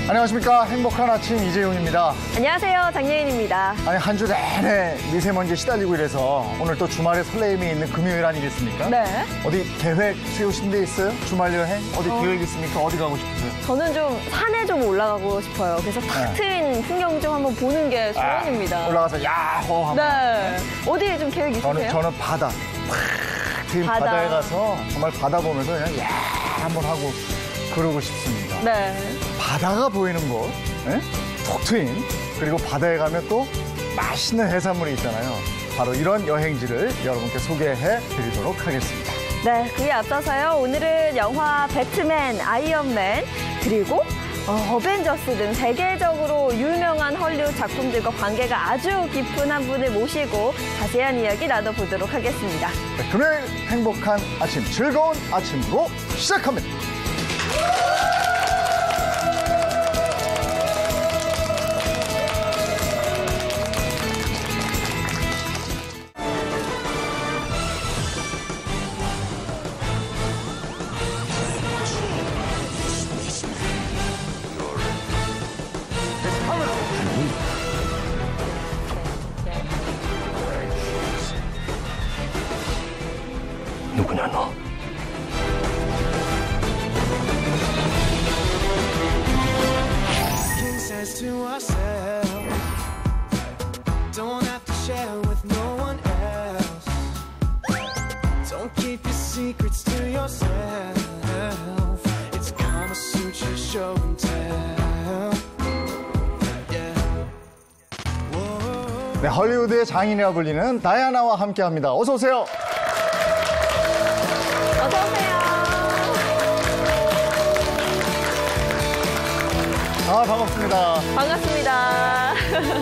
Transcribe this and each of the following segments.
안녕하십니까. 행복한 아침 이재용입니다. 안녕하세요. 장예인입니다. 아니, 한 주 내내 미세먼지에 시달리고 이래서 오늘 또 주말에 설레임이 있는 금요일 아니겠습니까? 네. 어디 계획 세우신 데 있어요? 주말 여행? 어디 계획 있습니까? 어디 가고 싶으세요? 저는 좀 산에 좀 올라가고 싶어요. 그래서 탁 트인 풍경 좀 한번 보는 게 소원입니다. 올라가서 야호 하면. 네. 어디에 좀 계획 있으세요? 저는 바다. 탁 트인 바다에 가서 정말 바다 보면서 그냥 야 한번 하고 그러고 싶습니다. 네. 바다가 보이는 곳, 톡 트인, 그리고 바다에 가면 또 맛있는 해산물이 있잖아요. 바로 이런 여행지를 여러분께 소개해 드리도록 하겠습니다. 네, 그에 앞서서요. 오늘은 영화 배트맨, 아이언맨, 그리고 어벤져스 등 세계적으로 유명한 헐리우드 작품들과 관계가 아주 깊은 한 분을 모시고 자세한 이야기 나눠보도록 하겠습니다. 네, 금요일 행복한 아침, 즐거운 아침으로 시작합니다. 누구냐 너? 네, 헐리우드의 장인이라 불리는 다이아나와 함께합니다. 어서 오세요. 어서 오세요. 아, 반갑습니다. 반갑습니다.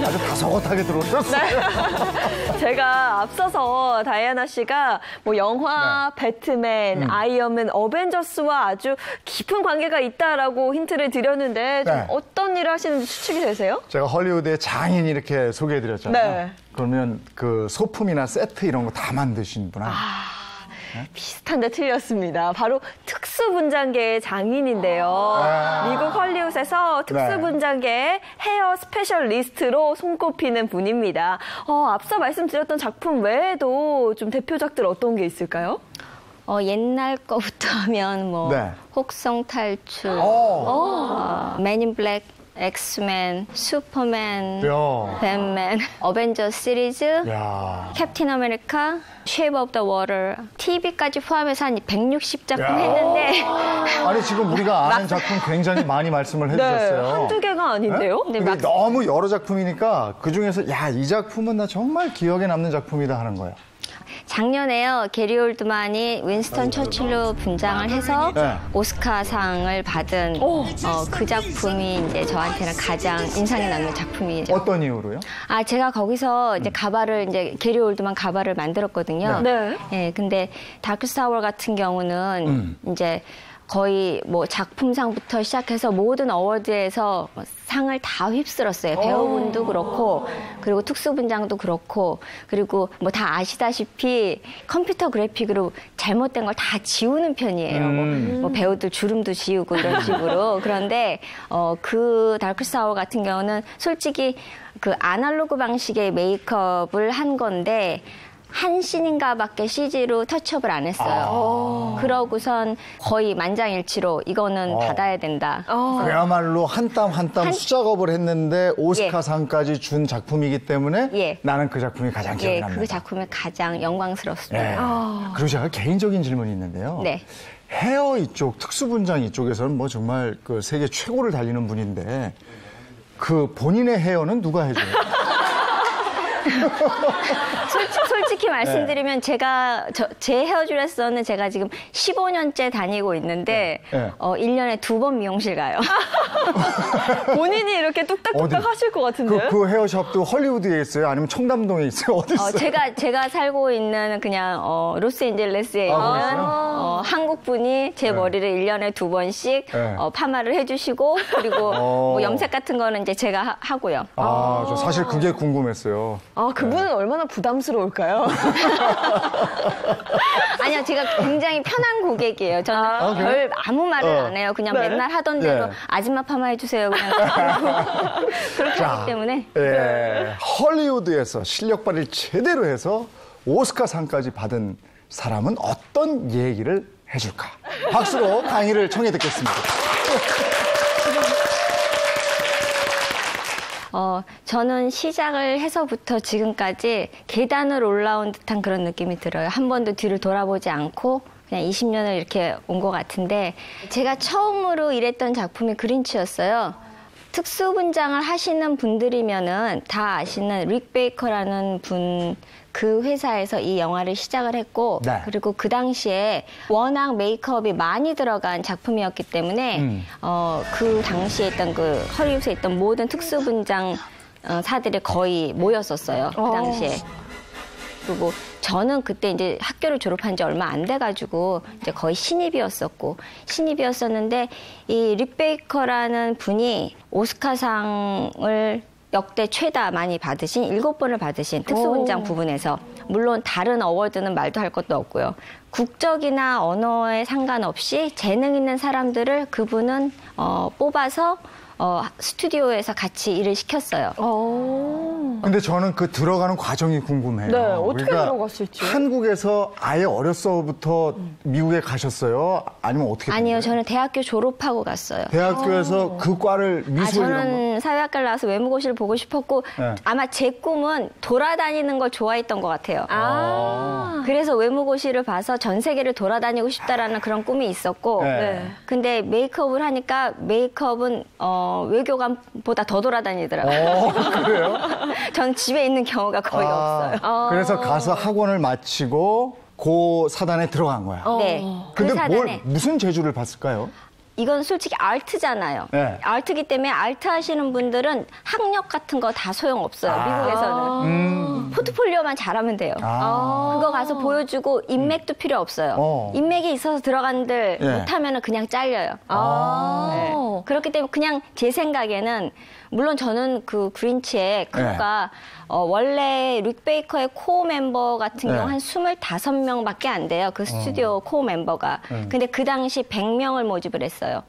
아주 다소곳하게 들어오셨어요. 네. 제가 앞서서 다이아나 씨가 뭐 영화, 배트맨, 아이언맨, 어벤져스와 아주 깊은 관계가 있다라고 힌트를 드렸는데 좀 어떤 일을 하시는지 추측이 되세요? 제가 헐리우드의 장인 이렇게 소개해드렸잖아요. 네. 그러면 그 소품이나 세트 이런 거 다 만드신 분 아니에요? 비슷한데 틀렸습니다. 바로 특수분장계의 장인인데요. 미국 헐리우드에서 특수분장계의 헤어 스페셜리스트로 손꼽히는 분입니다. 앞서 말씀드렸던 작품 외에도 좀 대표작들 어떤 게 있을까요? 옛날 거부터 하면 뭐 혹성 탈출, 맨 인 블랙, 엑스맨, 슈퍼맨, 뱀맨, 어벤져스 시리즈, 캡틴 아메리카, 쉐이프 오브 더 워터, TV까지 포함해서 한 160작품 했는데 아니 지금 우리가 아는 작품 굉장히 많이 말씀을 해주셨어요. 네, 한두 개가 아닌데요? 근데 너무 여러 작품이니까 그중에서 야, 이 작품은 나 정말 기억에 남는 작품이다 하는 거예요. 작년에요, 게리 올드만이 윈스턴 처칠로 분장을 해서 오스카상을 받은 그 작품이 이제 저한테는 가장 인상에 남는 작품이죠. 어떤 이유로요? 제가 거기서 이제 가발을 이제 게리 올드만 가발을 만들었거든요. 네. 근데 다크 스타워 같은 경우는 이제 거의 뭐 작품상부터 시작해서 모든 어워드에서 상을 다 휩쓸었어요. 배우분도 그렇고, 그리고 특수분장도 그렇고, 그리고 뭐 다 아시다시피 컴퓨터 그래픽으로 잘못된 걸 다 지우는 편이에요. 뭐 배우들 주름도 지우고 이런 식으로. 그런데 그 다크사워 같은 경우는 솔직히 그 아날로그 방식의 메이크업을 한 건데 한 씬인가 밖에 CG로 터치업을 안 했어요. 그러고선 거의 만장일치로 이거는 받아야 된다. 그야말로 한 땀 한 땀 수작업을 했는데 오스카상까지 준 작품이기 때문에 나는 그 작품이 가장 기억에 남는다. 그 작품이 가장 영광스럽습니다. 그리고 제가 개인적인 질문이 있는데요. 헤어 이쪽, 특수분장 이쪽에서는 뭐 정말 그 세계 최고를 달리는 분인데 그 본인의 헤어는 누가 해줘요? 솔직히 말씀드리면 제 헤어드레서는 제가 지금 15년째 다니고 있는데 1년에 2번 미용실 가요. 본인이 이렇게 뚝딱뚝딱 하실 것 같은데요? 그 헤어샵도 헐리우드에 있어요? 아니면 청담동에 있어요? 어디 있어요? 제가 살고 있는 그냥 로스앤젤레스에 있는 한국 분이 제 머리를 1년에 2번씩 파마를 해주시고 그리고 뭐 염색 같은 거는 이제 제가 하고요. 저 사실 그게 궁금했어요. 그분은 얼마나 부담스러울까요? 아니요, 제가 굉장히 편한 고객이에요. 저는 별 아무 말을 안 해요. 그냥 맨날 하던 대로 아줌마 파마 해주세요. 그냥 그렇게 하기 때문에. 헐리우드에서 실력 발휘를 제대로 해서 오스카상까지 받은 사람은 어떤 얘기를 해줄까? 박수로 강의를 청해 듣겠습니다. 저는 시작을 해서부터 지금까지 계단을 올라온 듯한 그런 느낌이 들어요. 한 번도 뒤를 돌아보지 않고 그냥 20년을 이렇게 온 것 같은데 제가 처음으로 일했던 작품이 그린치였어요. 특수분장을 하시는 분들이면은 다 아시는 릭 베이커라는 분, 그 회사에서 이 영화를 시작을 했고 그리고 그 당시에 워낙 메이크업이 많이 들어간 작품이었기 때문에 그 당시에 있던 그 헐리우드에 있던 모든 특수분장 사들이 거의 모였었어요. 그 당시에. 그리고 저는 그때 이제 학교를 졸업한 지 얼마 안 돼가지고 이제 거의 신입이었었는데 이 릭 베이커라는 분이 오스카상을 역대 최다 많이 받으신 7번을 받으신 특수분장 부분에서 물론 다른 어워드는 말도 할 것도 없고요. 국적이나 언어에 상관없이 재능 있는 사람들을 그분은 뽑아서 스튜디오에서 같이 일을 시켰어요. 근데 저는 그 들어가는 과정이 궁금해요. 네, 어떻게 들어갔을지. 한국에서 아예 어려서부터 미국에 가셨어요? 아니면 어떻게? 아니요, 저는 대학교 졸업하고 갔어요. 대학교에서 그 과를 미술 이런 거? 저는 사회학과를 나와서 외무고시를 보고 싶었고 아마 제 꿈은 돌아다니는 걸 좋아했던 것 같아요. 그래서 외무고시를 봐서 전 세계를 돌아다니고 싶다라는 그런 꿈이 있었고 근데 메이크업을 하니까 메이크업은 외교관보다 더 돌아다니더라고요. 그래요? 전 집에 있는 경우가 거의 없어요. 그래서 가서 학원을 마치고 그 사단에 들어간 거야. 네. 근데 그 사단에. 무슨 재주를 봤을까요? 이건 솔직히 아트잖아요. 네. 아트기 때문에 아트 하시는 분들은 학력 같은 거 다 소용없어요. 미국에서는. 포트폴리오만 잘하면 돼요. 그거 가서 보여주고 인맥도 필요 없어요. 인맥이 있어서 들어간들 못하면 그냥 잘려요. 네. 그렇기 때문에 그냥 제 생각에는 물론 저는 그 그린치의 크루가 원래 릭 베이커의 코어 멤버 같은 경우 한 25명밖에 안 돼요. 그 스튜디오 코어 멤버가. 근데 그 당시 100명을 모집을 했어요.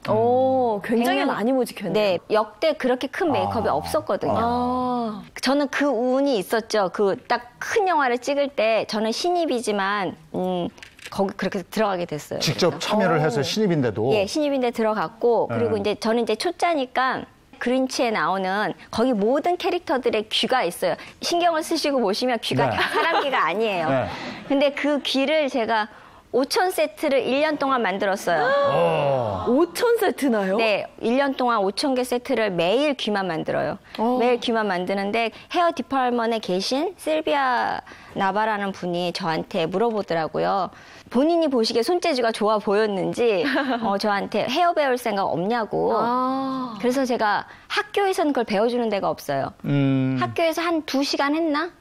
굉장히 100명. 많이 모집했네요. 네, 역대 그렇게 큰 메이크업이 없었거든요. 저는 그 운이 있었죠. 그 딱 큰 영화를 찍을 때 저는 신입이지만 거기 그렇게 들어가게 됐어요. 직접 참여를 해서 신입인데도. 예, 신입인데 들어갔고 그리고 이제 저는 이제 초짜니까 그린치에 나오는 거기 모든 캐릭터들의 귀가 있어요. 신경을 쓰시고 보시면 귀가 사람 귀가 아니에요. 근데 그 귀를 제가 5,000세트를 1년 동안 만들었어요. 5,000세트나요? 네, 1년 동안 5,000개 세트를 매일 귀만 만들어요. 매일 귀만 만드는데 헤어 디파먼트에 계신 실비아 나바라는 분이 저한테 물어보더라고요. 본인이 보시기에 손재주가 좋아 보였는지 저한테 헤어 배울 생각 없냐고. 그래서 제가 학교에서는 그걸 배워주는 데가 없어요. 학교에서 한 2시간 했나?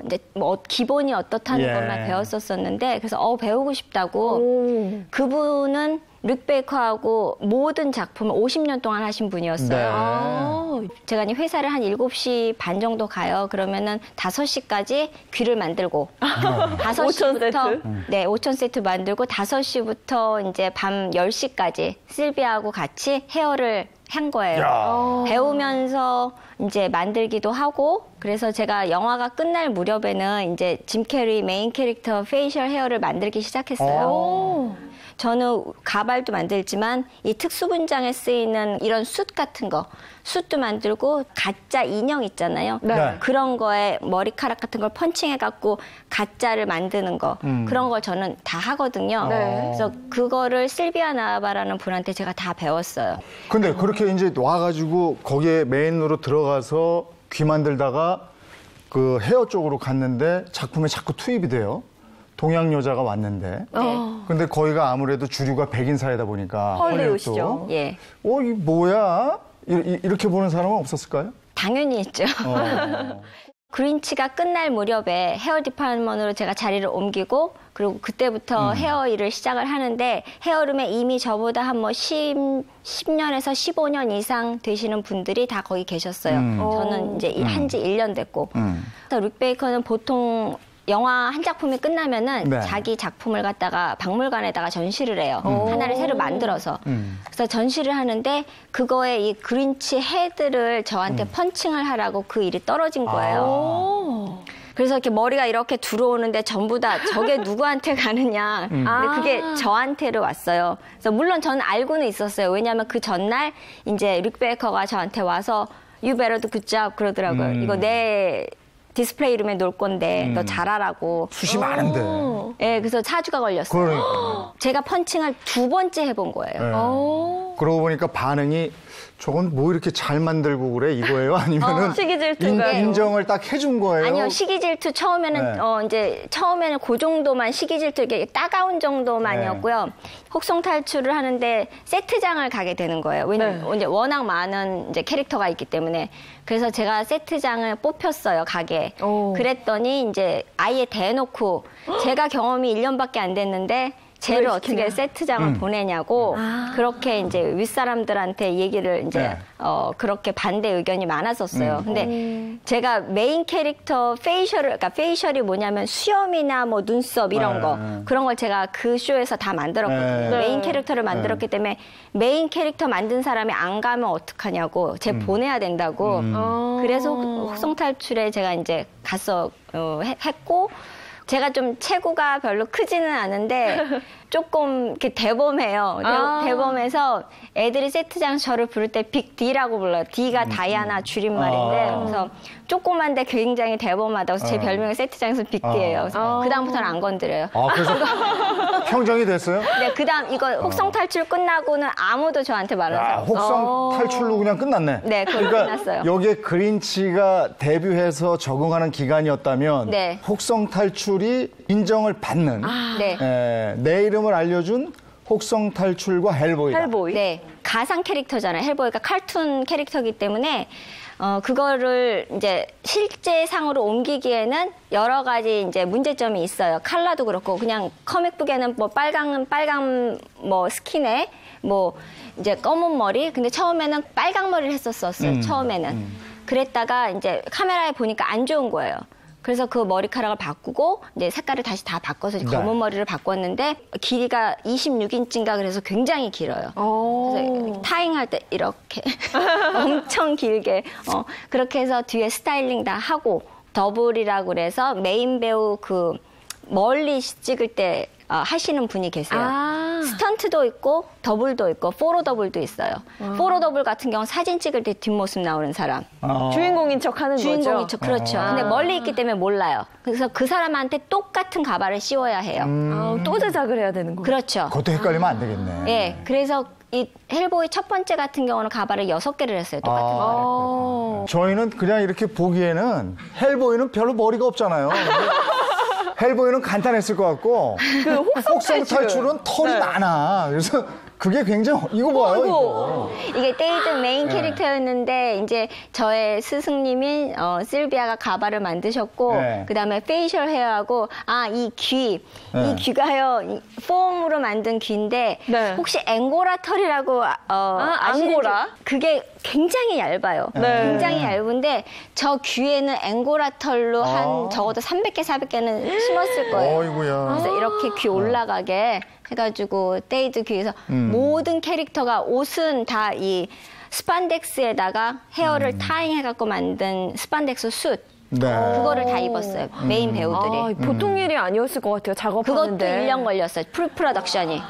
이제 뭐 기본이 어떻다는 것만 배웠었었는데 그래서 배우고 싶다고. 그분은 릭 베이커하고 모든 작품을 50년 동안 하신 분이었어요. 제가 이제 회사를 한 7시 반 정도 가요. 그러면은 5시까지 귀를 만들고 5시부터 5,000세트 만들고 5시부터 이제 밤 10시까지 실비아하고 같이 헤어를 한 거예요. 배우면서 이제 만들기도 하고 그래서 제가 영화가 끝날 무렵에는 이제 짐 캐리 메인 캐릭터 페이셜 헤어를 만들기 시작했어요. 저는 가발도 만들지만 이 특수분장에 쓰이는 이런 숯 같은 거, 숯도 만들고 가짜 인형 있잖아요. 그런 거에 머리카락 같은 걸 펀칭해갖고 가짜를 만드는 거 그런 걸 저는 다 하거든요. 그래서 그거를 실비아 나바라는 분한테 제가 다 배웠어요. 근데 그렇게 이제 와가지고 거기에 메인으로 들어가서 귀 만들다가 그 헤어 쪽으로 갔는데 작품에 자꾸 투입이 돼요. 동양 여자가 왔는데. 근데 거기가 아무래도 주류가 백인 사회다 보니까. 헐리우드죠. 예. 이 뭐야? 이렇게 보는 사람은 없었을까요? 당연히 있죠. 그린치가 끝날 무렵에 헤어 디파트먼트로 제가 자리를 옮기고 그리고 그때부터 헤어 일을 시작을 하는데 헤어룸에 이미 저보다 한 뭐 10년에서 15년 이상 되시는 분들이 다 거기 계셨어요. 저는 이제 한지 1년 됐고. 그래서 룩 베이커는 보통 영화 한 작품이 끝나면은 네. 자기 작품을 갖다가 박물관에다가 전시를 해요. 하나를 새로 만들어서. 그래서 전시를 하는데 그거에 이 그린치 헤드를 저한테 펀칭을 하라고 그 일이 떨어진 거예요. 그래서 이렇게 머리가 이렇게 들어오는데 전부 다 저게 누구한테 가느냐. 근데 그게 저한테로 왔어요. 그래서 물론 저는 알고는 있었어요. 왜냐하면 그 전날 이제 룩 베이커가 저한테 와서 You better do good job 그러더라고요. 이거 내 디스플레이 룸에 놓을 건데 너 잘하라고. 숱이 많은데. 네, 그래서 4주가 걸렸어요. 그러니까. 제가 펀칭을 2번째 해본 거예요. 네. 그러고 보니까 반응이 저건 뭐 이렇게 잘 만들고 그래 이거예요? 아니면은 시기 질투인가요? 인정을 딱 해준 거예요? 아니요, 시기 질투 처음에는 네. 이제 처음에는 그 정도만 시기 질투 이게 따가운 정도만이었고요. 혹성 탈출을 하는데 세트장을 가게 되는 거예요. 왜냐면 이제 워낙 많은 이제 캐릭터가 있기 때문에 그래서 제가 세트장을 뽑혔어요 가게에. 그랬더니 이제 아예 대놓고 제가 경험이 1년밖에 안 됐는데. 쟤를 어떻게 세트장을 보내냐고 그렇게 이제 윗사람들한테 얘기를 이제 그렇게 반대 의견이 많았었어요. 근데 제가 메인 캐릭터 그러니까 페이셜이 뭐냐면 수염이나 뭐 눈썹 이런 거 그런 걸 제가 그 쇼에서 다 만들었거든요. 메인 캐릭터를 만들었기 때문에 메인 캐릭터 만든 사람이 안 가면 어떡하냐고 쟤 보내야 된다고. 그래서 혹성 탈출에 제가 이제 가서 했고 제가 좀 체구가 별로 크지는 않은데 조금 이렇게 대범해요. 대범해서 애들이 세트장 저를 부를 때 빅 D라고 불러요. D가 다이아나 줄임말인데 그래서 조그만데 굉장히 대범하다고 해서 제 별명이 세트장에서 빅 D예요. 그다음부터는 안 건드려요. 그래서 평정이 됐어요? 네, 그다음 이거 혹성 탈출 끝나고는 아무도 저한테 말하지 않았어요. 혹성 탈출로 그냥 끝났네. 네, 그걸로 끝났어요. 여기에 그린치가 데뷔해서 적응하는 기간이었다면 네. 혹성 탈출이 인정을 받는 네. 내 이름을 알려준 혹성 탈출과 헬보이다. 헬보이? 네, 가상 캐릭터잖아요. 헬보이가 칼툰 캐릭터이기 때문에 그거를 이제 실제 상으로 옮기기에는 여러 가지 이제 문제점이 있어요. 컬러도 그렇고 그냥 커믹북에는 뭐 빨강 뭐 스킨에 뭐 이제 검은 머리. 근데 처음에는 빨강 머리를 했었어요. 처음에는. 그랬다가 이제 카메라에 보니까 안 좋은 거예요. 그래서 그 머리카락을 바꾸고 이제 색깔을 다시 다 바꿔서 검은 머리를 바꿨는데 길이가 26인치인가 그래서 굉장히 길어요. 그래서 타잉할 때 이렇게 엄청 길게 그렇게 해서 뒤에 스타일링 다 하고 더블이라고 그래서 메인 배우 그 멀리 찍을 때 하시는 분이 계세요. 스턴트도 있고 더블도 있고 포로 더블도 있어요. 포로 더블 같은 경우는 사진 찍을 때 뒷모습 나오는 사람. 주인공인 척 하는 주인공인 거죠? 척 그렇죠. 근데 멀리 있기 때문에 몰라요. 그래서 그 사람한테 똑같은 가발을 씌워야 해요. 또 제작을 해야 되는 거예요? 그렇죠. 그것도 헷갈리면 안 되겠네. 예, 그래서 이 헬보이 첫 번째 같은 경우는 가발을 6개를 했어요. 똑같은 가발을. 저희는 그냥 이렇게 보기에는 헬보이는 별로 머리가 없잖아요. 헬보이는 간단했을 것 같고 그 혹성 탈출은 털이 많아. 그래서 그게 굉장히 이거 봐요. 이거. 이게 데이드 메인 캐릭터였는데 이제 저의 스승님인 실비아가 가발을 만드셨고 그다음에 페이셜 헤어하고 이 귀가요 이 폼으로 만든 귀인데 혹시 앵고라 털이라고 아시는지 앵고라? 그게 굉장히 얇아요. 굉장히 얇은데 저 귀에는 앵고라 털로 한 적어도 300개 400개는 심었을 거예요. 어이구야. 그래서 이렇게 귀 올라가게 해가지고 데이드 귀에서 모든 캐릭터가 옷은 다 이 스판덱스에다가 헤어를 타잉 해갖고 만든 스판덱스 숯 그거를 다 입었어요. 메인 배우들이. 보통 일이 아니었을 것 같아요. 그것도 작업하는데. 1년 걸렸어요. 프로덕션이.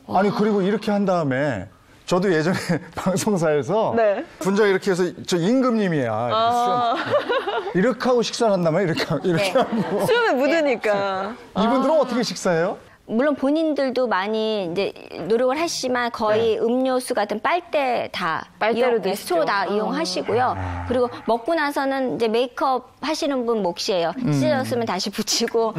아니 그리고 이렇게 한 다음에 저도 예전에 방송사에서 분장 이렇게 해서 저 임금님이야. 이렇게 하고 식사를 한다면 이렇게 하고. 수염에 묻으니까. 이분들은 어떻게 식사해요? 물론 본인들도 많이 이제 노력을 하시지만 거의 음료수 같은 빨대 다 빨대로 드시죠. 스트로 다 이용하시고요. 그리고 먹고 나서는 이제 메이크업 하시는 분 몫이에요. 찢어졌으면 다시 붙이고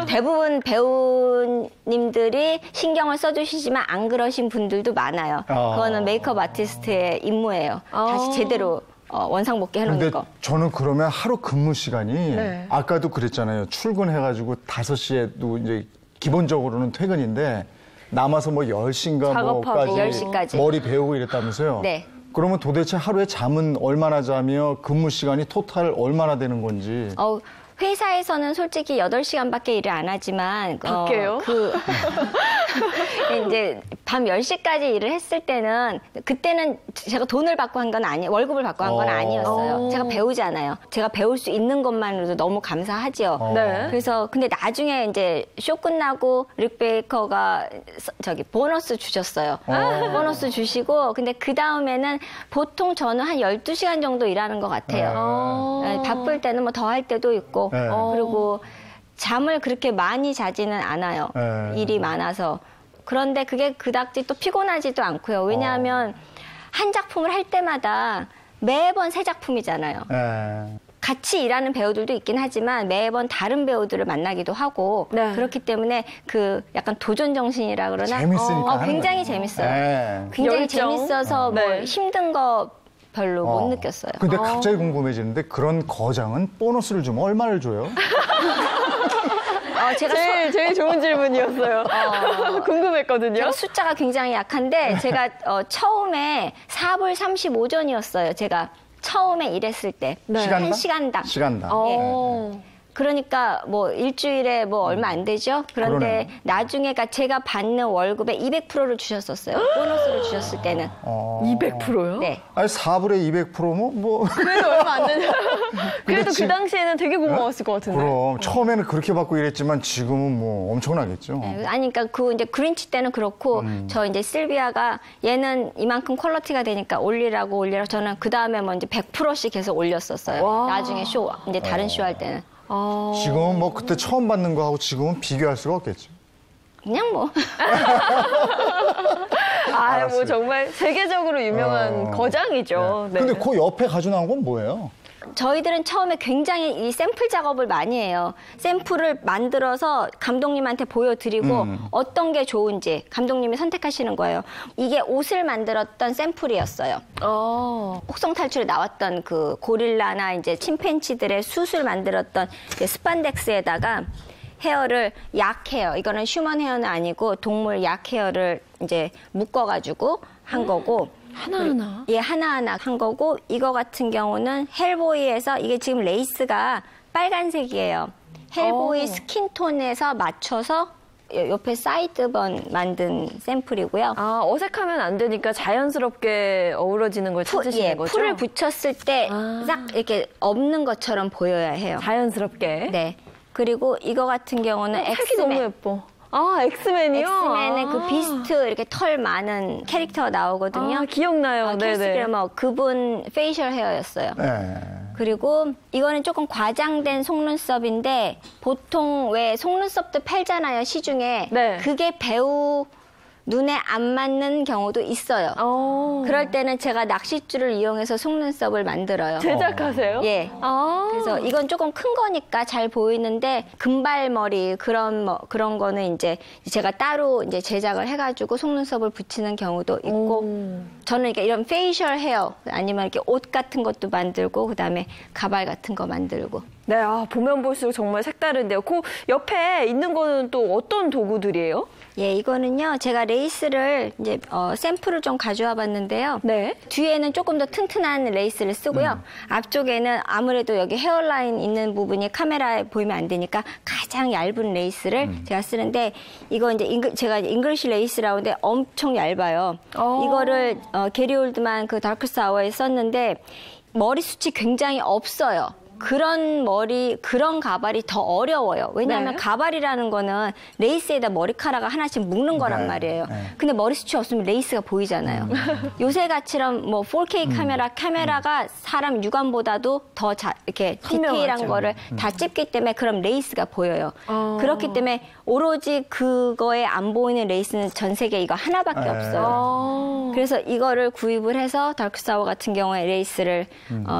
대부분 배우님들이 신경을 써주시지만 안 그러신 분들도 많아요. 그거는 메이크업 아티스트의 임무예요. 다시 제대로 원상복귀 해놓는 근데 거. 저는 그러면 하루 근무 시간이 아까도 그랬잖아요. 출근해가지고 5시에도 이제 기본적으로는 퇴근인데 남아서 뭐 10시인가 작업하고. 뭐까지 10시까지. 머리 배우고 이랬다면서요? 네. 그러면 도대체 하루에 잠은 얼마나 자며 근무 시간이 토탈 얼마나 되는 건지. 회사에서는 솔직히 8시간밖에 일을 안 하지만 밖에요? 이제 밤 10시까지 일을 했을 때는 그때는 제가 돈을 받고 한 건 아니에요. 월급을 받고 한 건 아니었어요. 제가 배우잖아요. 제가 배울 수 있는 것만으로도 너무 감사하죠. 네. 그래서 근데 나중에 이제 쇼 끝나고 릭 베이커가 저기 보너스 주셨어요. 보너스 주시고 근데 그 다음에는 보통 저는 한 12시간 정도 일하는 것 같아요. 바쁠 때는 뭐 더 할 때도 있고 네. 그리고 잠을 그렇게 많이 자지는 않아요. 네. 일이 많아서. 그런데 그게 그닥지 또 피곤하지도 않고요. 왜냐하면 한 작품을 할 때마다 매번 새 작품이잖아요. 예. 같이 일하는 배우들도 있긴 하지만 매번 다른 배우들을 만나기도 하고 네. 그렇기 때문에 그 약간 도전 정신이라 그러나 재밌으니까 하는 굉장히 거죠. 재밌어요. 예. 굉장히 열정? 재밌어서 뭐 네. 힘든 거 별로 못 느꼈어요. 근데 갑자기 궁금해지는데 그런 거장은 보너스를 주면 얼마를 줘요? 제가 제일 좋은 질문이었어요. 궁금했거든요. 제가 숫자가 굉장히 약한데 제가 처음에 4불 35전이었어요. 제가 처음에 일했을 때. 시간당? 한 시간당. 시간당. 예. 그러니까 뭐 일주일에 뭐 얼마 안 되죠. 그런데 그러네요. 나중에 제가 받는 월급의 200%를 주셨었어요. 보너스를 주셨을 때는. 200%요? 네. 아니 4불에 200%뭐 뭐. 그래도 얼마 안 되냐. 그래도 그 지금- 당시에는 되게 고마웠을 것 같은데. 그럼 처음에는 그렇게 받고 일했지만 지금은 뭐 엄청나겠죠. 네, 아니, 그러니까 그 이제 그린치 때는 그렇고 저 이제 실비아가 얘는 이만큼 퀄리티가 되니까 올리라고 저는 그 다음에 뭐 이제 100%씩 계속 올렸었어요. 와. 나중에 쇼 이제 다른 쇼 할 때는 지금은 뭐 그때 처음 받는 거하고 지금은 비교할 수가 없겠죠. 그냥 뭐 뭐 알았어요. 정말 세계적으로 유명한 거장이죠. 네. 근데 그 옆에 가지고 나온 건 뭐예요? 저희들은 처음에 굉장히 이 샘플 작업을 많이 해요. 샘플을 만들어서 감독님한테 보여드리고 어떤 게 좋은지 감독님이 선택하시는 거예요. 이게 옷을 만들었던 샘플이었어요. 혹성 탈출에 나왔던 그 고릴라나 이제 침팬치들의 숯을 만들었던 이제 스판덱스에다가 헤어를 약 헤어, 이거는 휴먼 헤어는 아니고 동물 약 헤어를 이제 묶어가지고 한 거고. 하나하나. 예, 하나하나 한 거고, 이거 같은 경우는 헬보이에서 이게 지금 레이스가 빨간색이에요. 헬보이 스킨톤에서 맞춰서 옆에 사이드번 만든 샘플이고요. 어색하면 안 되니까 자연스럽게 어우러지는 걸 찾으시는 거죠? 풀을 붙였을 때 싹 이렇게 없는 것처럼 보여야 해요. 자연스럽게. 네. 그리고 이거 같은 경우는 색이 너무 엑스맨. 예뻐. 엑스맨이요? 엑스맨의 그 비스트 이렇게 털 많은 캐릭터가 나오거든요. 기억나요. 캐스 네네. 그래머 그분 페이셜 헤어였어요. 네. 그리고 이거는 조금 과장된 속눈썹인데 보통 왜 속눈썹도 팔잖아요, 시중에. 네. 그게 배우 눈에 안 맞는 경우도 있어요. 그럴 때는 제가 낚싯줄을 이용해서 속눈썹을 만들어요. 제작하세요? 예. 그래서 이건 조금 큰 거니까 잘 보이는데 금발머리 그런 거는 이제 제가 따로 이제 제작을 해가지고 속눈썹을 붙이는 경우도 있고 저는 이렇게 이런 페이셜 헤어 아니면 이렇게 옷 같은 것도 만들고 그다음에 가발 같은 거 만들고. 네, 보면 볼수록 정말 색다른데요. 그 옆에 있는 거는 또 어떤 도구들이에요? 예, 이거는요. 제가 레이스를 이제 샘플을 좀 가져와 봤는데요. 네. 뒤에는 조금 더 튼튼한 레이스를 쓰고요. 앞쪽에는 아무래도 여기 헤어라인 있는 부분이 카메라에 보이면 안 되니까 가장 얇은 레이스를 제가 쓰는데 이거 이제 제가 잉글리시 레이스라는데 엄청 얇아요. 이거를 게리 올드만 그 다크 사워에 썼는데 머리숱이 굉장히 없어요. 그런 가발이 더 어려워요. 왜냐하면 네. 가발이라는 거는 레이스에다 머리카락을 하나씩 묶는 거란 네. 말이에요. 네. 근데 머리숱이 없으면 레이스가 보이잖아요. 요새같이럼 뭐 4K 카메라가 사람 육안보다도 더 이렇게 디테일한 선명하죠. 거를 다 찍기 때문에 그럼 레이스가 보여요. 그렇기 때문에 오로지 그거에 안 보이는 레이스는 전 세계에 이거 하나밖에 네. 없어요. 그래서 이거를 구입을 해서 다크사워 같은 경우에 레이스를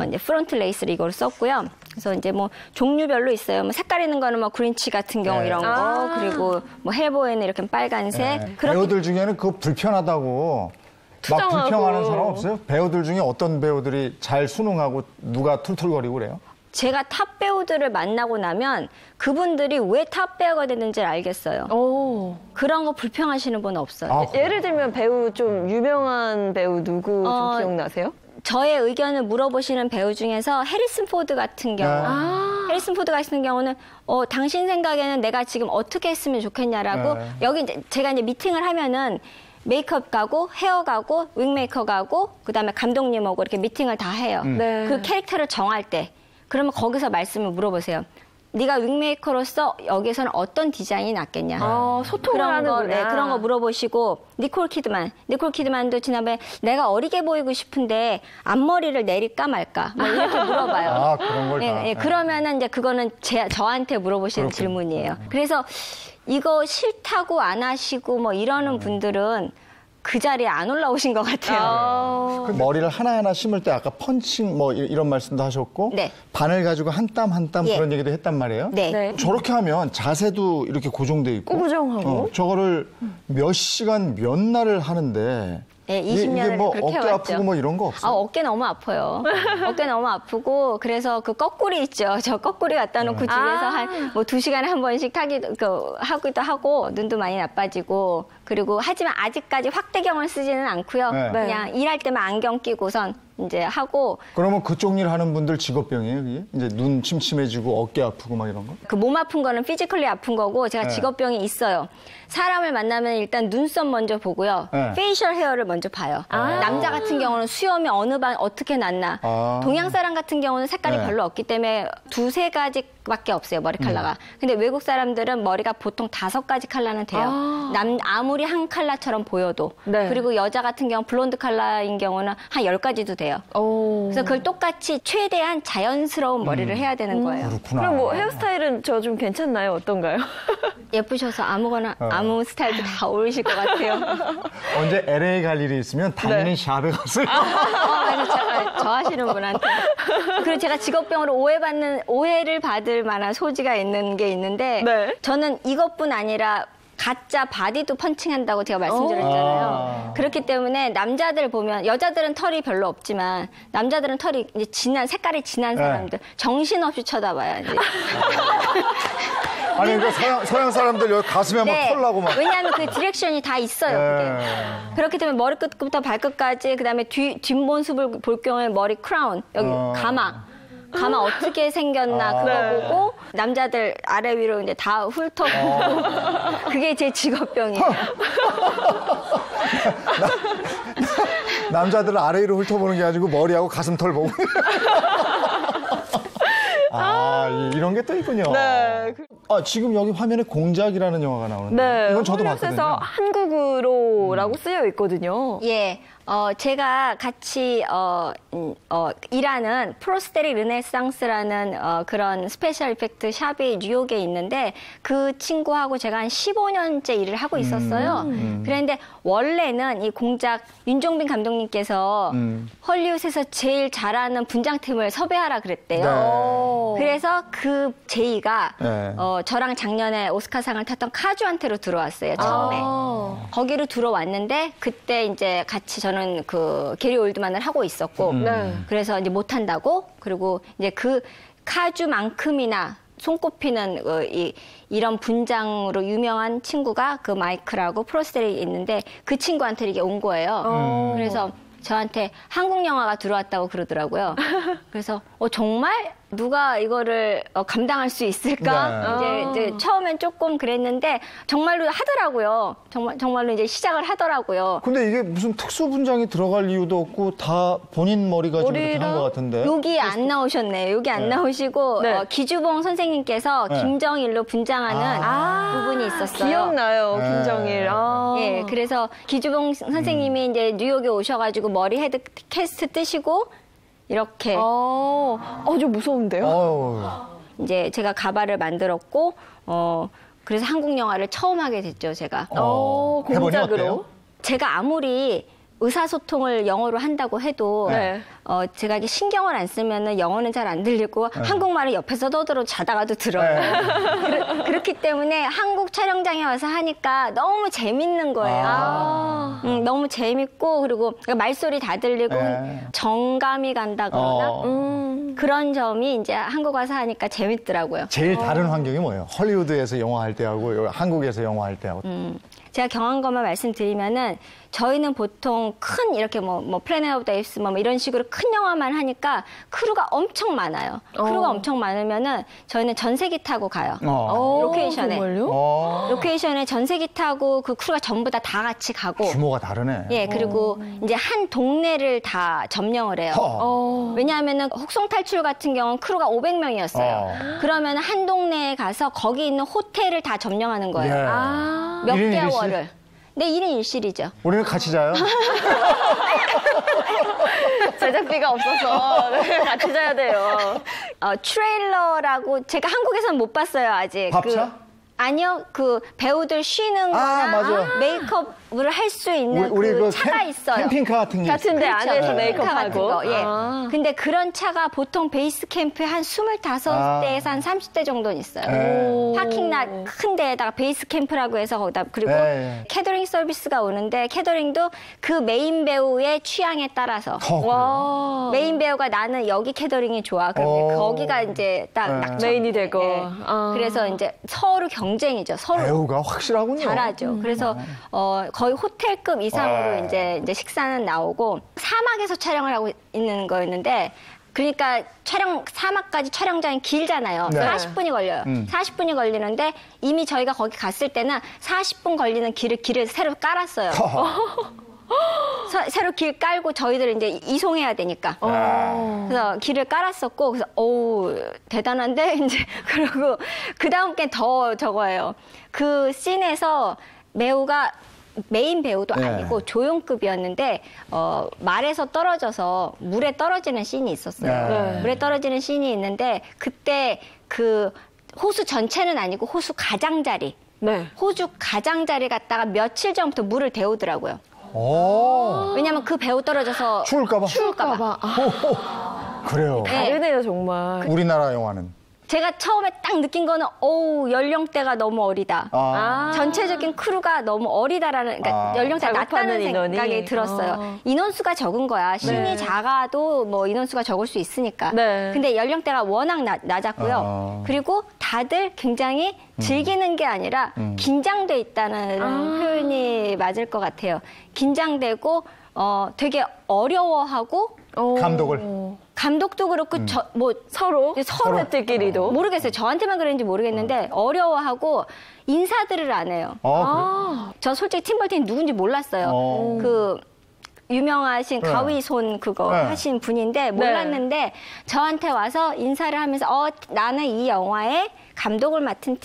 이제 프론트 레이스를 이걸 썼고요. 그래서 이제 뭐 종류별로 있어요. 뭐 색깔 있는 거는 뭐 그린치 같은 경우 네. 이런 거 그리고 뭐 헬보에는 이렇게 빨간색 네. 그렇게 배우들 중에는 그거 불편하다고 막 투정하고. 불평하는 사람 없어요? 배우들 중에 어떤 배우들이 잘 순응하고 누가 툴툴거리고 그래요? 제가 탑 배우들을 만나고 나면 그분들이 왜 탑 배우가 됐는지를 알겠어요. 오. 그런 거 불평하시는 분 없어요. 아, 예를 들면 배우 좀 유명한 배우 누구 좀 기억나세요? 저의 의견을 물어보시는 배우 중에서 해리슨 포드 같은 경우. 해리슨 포드 같은 경우는 당신 생각에는 내가 지금 어떻게 했으면 좋겠냐라고 네. 여기 이제 제가 이제 미팅을 하면은 메이크업 가고 헤어 가고 윙메이커 가고 그다음에 감독님하고 이렇게 미팅을 다 해요. 네. 그 캐릭터를 정할 때 그러면 거기서 말씀을 물어보세요. 네가 윙메이커로서 여기에서는 어떤 디자인이 낫겠냐. 소통을 하는구나. 그런 거 물어보시고 니콜 키드만도 지난번에 내가 어리게 보이고 싶은데 앞머리를 내릴까 말까 뭐 이렇게 물어봐요. 아, 그런 걸 다. 네. 그러면은 이제 그거는 저한테 물어보시는 그렇군요. 질문이에요. 그래서 이거 싫다고 안 하시고 뭐 이러는 분들은 그 자리에 안 올라오신 것 같아요. 그 머리를 하나하나 심을 때 아까 펀칭 뭐 이런 말씀도 하셨고 네. 바늘 가지고 한 땀 한 땀 예. 그런 얘기도 했단 말이에요. 네. 네. 저렇게 하면 자세도 이렇게 고정돼 있고 고정하고. 저거를 몇 시간 몇 날을 하는데 네, 이게 20년을 뭐 그렇게 어깨 해왔죠. 아프고 뭐 이런 거 없어요? 어깨 너무 아파요. 어깨 너무 아프고 그래서 그 거꾸리 있죠. 저 거꾸리 갖다 놓고 집에서 한 뭐 2시간에 한 번씩 하기도 하고 눈도 많이 나빠지고 그리고 하지만 아직까지 확대경을 쓰지는 않고요. 네. 그냥 일할 때만 안경 끼고선 이제 하고 그러면 그쪽 일 하는 분들 직업병이에요, 이게? 이제 눈 침침해지고 어깨 아프고 막 이런 거? 그 몸 아픈 거는 피지컬리 아픈 거고 제가 네. 직업병이 있어요. 사람을 만나면 일단 눈썹 먼저 보고요. 네. 페이셜 헤어를 먼저 봐요. 남자 같은 경우는 수염이 어느 방 어떻게 났나. 아. 동양 사람 같은 경우는 색깔이 네. 별로 없기 때문에 2-3가지밖에 없어요. 머리 컬러가. 근데 외국 사람들은 머리가 보통 5가지 컬러는 돼요. 아무리 한 컬러처럼 보여도. 네. 그리고 여자 같은 경우 블론드 컬러인 경우는 한 10가지도 돼요. 오. 그래서 그걸 똑같이 최대한 자연스러운 머리를 해야 되는 거예요. 그렇구나. 그럼 뭐 헤어스타일은 저 좀 괜찮나요? 어떤가요? 예쁘셔서 아무거나 아무 스타일도 다 어울리실 것 같아요. 언제 LA 갈 일이 있으면 다니는 네. 샵에 갔어요. 맞아, 저 하시는 분한테. 그리고 제가 직업병으로 오해를 받을 만한 소지가 있는 게 있는데 네. 저는 이것뿐 아니라 가짜 바디도 펀칭한다고 제가 말씀드렸잖아요. 아. 그렇기 때문에 남자들 보면 여자들은 털이 별로 없지만 남자들은 털이 이제 색깔이 진한 사람들 정신없이 쳐다봐요. 이제. 아니, 그러니까 서양 사람들 여기 가슴에 막 털나고 막. 왜냐하면 그 디렉션이 다 있어요. 네. 그게. 그렇기 때문에 머리끝부터 발끝까지 그다음에 뒷모습을 볼 경우에 머리 크라운 여기 가마 어떻게 생겼나 그거 네. 보고 남자들 아래 위로 이제 다 훑어보고 그게 제 직업병이에요. 남자들은 아래 위로 훑어보는 게 아니고 머리하고 가슴털 보고. 이런 게 또 있군요. 네. 지금 여기 화면에 공작이라는 영화가 나오는데. 네. 이건 저도 홀리우드에서 봤거든요. 한국으로라고 쓰여 있거든요. 예. 제가 같이 일하는 프로스테릭 르네상스라는 그런 스페셜 이펙트 샵이 뉴욕에 있는데 그 친구하고 제가 한 15년째 일을 하고 있었어요. 그런데 원래는 이 공작 윤종빈 감독님께서 헐리우드에서 제일 잘하는 분장팀을 섭외하라 그랬대요. 그래서 그 제의가 네. 저랑 작년에 오스카상을 탔던 카주한테로 들어왔어요. 처음에. 거기로 들어왔는데 그때 이제 같이 저는 그 게리 올드만을 하고 있었고 네. 그래서 이제 못 한다고 그리고 이제 그 카주만큼이나 손꼽히는 이런 분장으로 유명한 친구가 그 마이크라고 프로스테릭이 있는데 그 친구한테 이게 온 거예요. 그래서 저한테 한국 영화가 들어왔다고 그러더라고요. 그래서 정말 누가 이거를 감당할 수 있을까? 이제 처음엔 조금 그랬는데 정말로 하더라고요. 정말로 이제 시작을 하더라고요. 근데 이게 무슨 특수 분장이 들어갈 이유도 없고 다 본인 머리가 좀 이렇게 한 것 같은데. 여기 안 나오셨네요. 여기 안 나오시고 기주봉 선생님께서 김정일로 분장하는 부분이 있었어요. 기억나요, 김정일. 예, 그래서 기주봉 선생님이 이제 뉴욕에 오셔가지고 머리 헤드 캐스트 뜨시고 이렇게. 좀 무서운데요? 이제 제가 가발을 만들었고, 그래서 한국 영화를 처음 하게 됐죠, 제가. 공작으로? 제가 아무리 의사소통을 영어로 한다고 해도 제가 이게 신경을 안 쓰면은 영어는 잘 안 들리고 한국말을 옆에서 떠들어 자다가도 들어요. 그렇기 때문에 한국 촬영장에 와서 하니까 너무 재밌는 거예요. 너무 재밌고 그리고 말소리 다 들리고 정감이 간다 그러나 그런 점이 이제 한국 와서 하니까 재밌더라고요. 제일 다른 환경이 뭐예요? 헐리우드에서 영화할 때하고 한국에서 영화할 때하고. 제가 경험한 것만 말씀드리면은 저희는 보통 큰 이렇게 뭐 플래닛 오브 더 에이프스 뭐 이런 식으로 큰 영화만 하니까 크루가 엄청 많아요. 크루가 엄청 많으면은 저희는 전세기 타고 가요. 로케이션에. 정말요? 로케이션에 전세기 타고 그 크루가 전부 다 같이 가고. 규모가 다르네. 예, 그리고 이제 한 동네를 다 점령을 해요. 왜냐하면은 혹성 탈출 같은 경우는 크루가 500명이었어요. 그러면 한 동네에 가서 거기 있는 호텔을 다 점령하는 거예요. 몇 일인 개월을. 네, 1인 1실이죠. 우리는 같이 자요? 제작비가 없어서 같이 자야 돼요. 트레일러라고 제가 한국에서는 못 봤어요, 아직. 밥차? 아니요, 그 배우들 쉬는 거나 맞아. 메이크업을 할 수 있는 우리 그 차가 있어요. 캠핑카 같은 게 같은데 있어요. 안에서 캠핑카 같은 메이크업하고. 거, 예. 근데 그런 차가 보통 베이스 캠프에 한 25대에서 한 30대 정도는 있어요. 파킹랏 큰 데에다가 베이스 캠프라고 해서 거기다 그리고 캐터링 서비스가 오는데 캐터링도 그 메인 배우의 취향에 따라서 메인 배우가 나는 여기 캐터링이 좋아. 그러면 거기가 이제 딱 낙점. 메인이 되고. 그래서 이제 서로 경쟁이죠. 서로 배우가 확실하군요. 잘하죠. 그래서 거의 호텔급 이상으로 이제 식사는 나오고 사막에서 촬영을 하고 있는 거였는데 그러니까 사막까지 촬영장이 길잖아요. 40분이 걸려요. 40분이 걸리는데 이미 저희가 거기 갔을 때는 40분 걸리는 길을 새로 깔았어요. 새로 길 깔고 저희들 이제 이송해야 되니까. 그래서 길을 깔았었고, 그래서, 대단한데? 이제, 그리고 그 다음 게 더 저거예요. 그 씬에서 메인 배우도 아니고 조용급이었는데, 말에서 떨어져서 물에 떨어지는 씬이 있었어요. 물에 떨어지는 씬이 있는데, 그때 그 호수 전체는 아니고 호수 가장자리. 호주 가장자리 갔다가 며칠 전부터 물을 데우더라고요. 왜냐면 그 배우 떨어져서 추울까봐. 그래요. 다르네요, 정말. 우리나라 영화는. 제가 처음에 딱 느낀 거는 연령대가 너무 어리다. 전체적인 크루가 너무 어리다라는 그러니까 연령대가 낮다는 생각이 들었어요. 인원수가 적은 거야. 신이 작아도 뭐 인원수가 적을 수 있으니까. 근데 연령대가 워낙 낮았고요. 그리고 다들 굉장히 즐기는 게 아니라 긴장돼 있다는 표현이 맞을 것 같아요. 긴장되고 되게 어려워하고 감독도 그렇고 서로들끼리도 모르겠어요. 저한테만 그랬는지 모르겠는데 어려워하고 인사들을 안 해요. 저 솔직히 팀 버튼이 누군지 몰랐어요. 그 유명하신 가위손 그거 하신 분인데 몰랐는데 저한테 와서 인사를 하면서 나는 이 영화의 감독을 맡은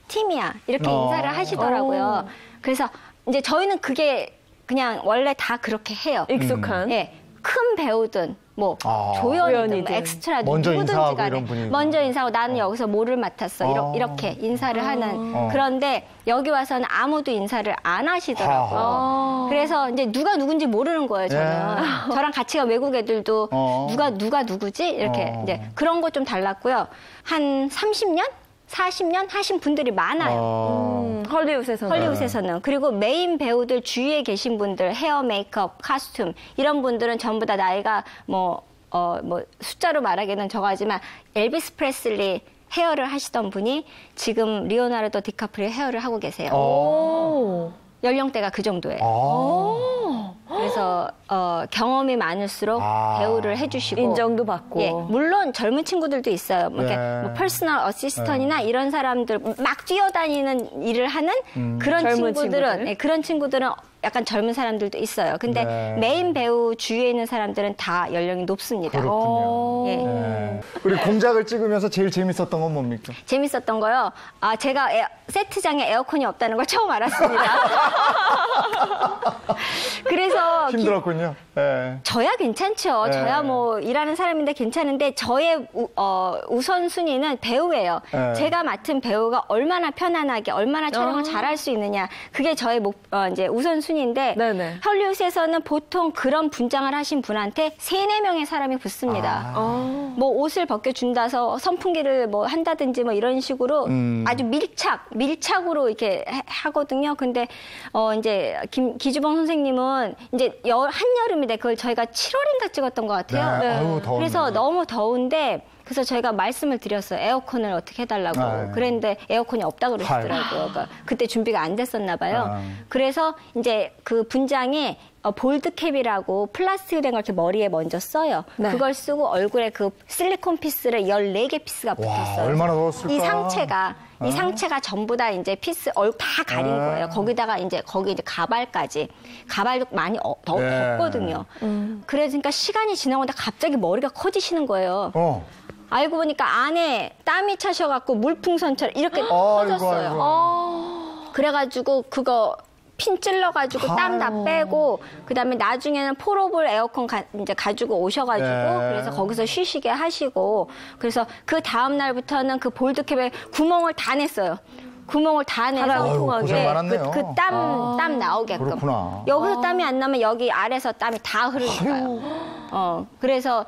팀이야 이렇게 인사를 하시더라고요. 그래서 이제 저희는 그게 그냥 원래 다 그렇게 해요. 익숙한. 예, 큰 배우든 뭐 조연이든 뭐 엑스트라든 먼저 누구든지 인사하고 간에 이런 분위기. 먼저 인사하고 나는 여기서 뭐를 맡았어 이렇게 인사를 하는 그런데 여기 와서는 아무도 인사를 안 하시더라고요. 그래서 이제 누가 누군지 모르는 거예요. 저는 저랑 같이 간 외국 애들도 누가 누구지 이렇게 이제 그런 거 좀 달랐고요. 한 30년? 40년 하신 분들이 많아요. 헐리우드에서는. 그리고 메인 배우들 주위에 계신 분들, 헤어, 메이크업, 카스튬 이런 분들은 전부 다 나이가 뭐 숫자로 말하기는 적어하지만 엘비스 프레슬리 헤어를 하시던 분이 지금 리오나르도 디카프리오 헤어를 하고 계세요. 연령대가 그 정도예요. 그래서 경험이 많을수록 대우를 해주시고 인정도 받고. 예, 물론 젊은 친구들도 있어요. 뭐 이렇게 뭐 퍼스널 어시스턴이나 이런 사람들 막 뛰어다니는 일을 하는 그런 젊은 친구들은 친구들? 예, 그런 친구들은 약간 젊은 사람들도 있어요. 근데 메인 배우 주위에 있는 사람들은 다 연령이 높습니다. 그렇군요. 예. 네. 우리 공작을 찍으면서 제일 재밌었던 건 뭡니까? 재밌었던 거요. 제가 세트장에 에어컨이 없다는 걸 처음 알았습니다. 그래서 힘들었군요. 네. 저야 괜찮죠. 네. 저야 뭐 일하는 사람인데 괜찮은데 저의 우선순위는 배우예요. 네. 제가 맡은 배우가 얼마나 편안하게 얼마나 촬영을 잘할 수 있느냐. 그게 저의 이제 우선순위인데 네네. 헐리우드에서는 보통 그런 분장을 하신 분한테 3-4명의 사람이 붙습니다. 뭐 옷을 벗겨준다서 선풍기를 뭐 한다든지 뭐 이런 식으로 아주 밀착으로 이렇게 하거든요. 근데 이제 기주봉 선생님은 이제 한여름인데 그걸 저희가 7월인가 찍었던 것 같아요. 네. 아유, 더웠네. 그래서 너무 더운데 그래서 저희가 말씀을 드렸어요. 에어컨을 어떻게 해달라고. 그랬는데 에어컨이 없다고 그러시더라고요. 그러니까 그때 준비가 안 됐었나 봐요. 그래서 이제 그 분장에 볼드캡이라고 플라스틱 된 걸 이렇게 머리에 먼저 써요. 네. 그걸 쓰고 얼굴에 그 실리콘 피스를 14개 피스가 붙었어요. 얼마나 더웠을까? 이 상체가 전부 다 이제 피스 다 가린 거예요. 거기다가 이제 가발까지. 가발도 많이 덥거든요. 그러니까 시간이 지나고나 갑자기 머리가 커지시는 거예요. 알고 보니까 안에 땀이 차셔갖고 물풍선처럼 이렇게 커졌어요. 그래가지고 그거 핀 찔러가지고 땀 다 빼고 그다음에 나중에는 포로볼 에어컨 이제 가지고 오셔가지고 그래서 거기서 쉬시게 하시고 그래서 그 다음 날부터는 그 볼드캡에 구멍을 다 냈어요. 구멍을 다 내서 고생 많았네요. 땀 나오게끔. 그렇구나. 여기서 땀이 안 나면 여기 아래서 땀이 다 흐르니까요. 그래서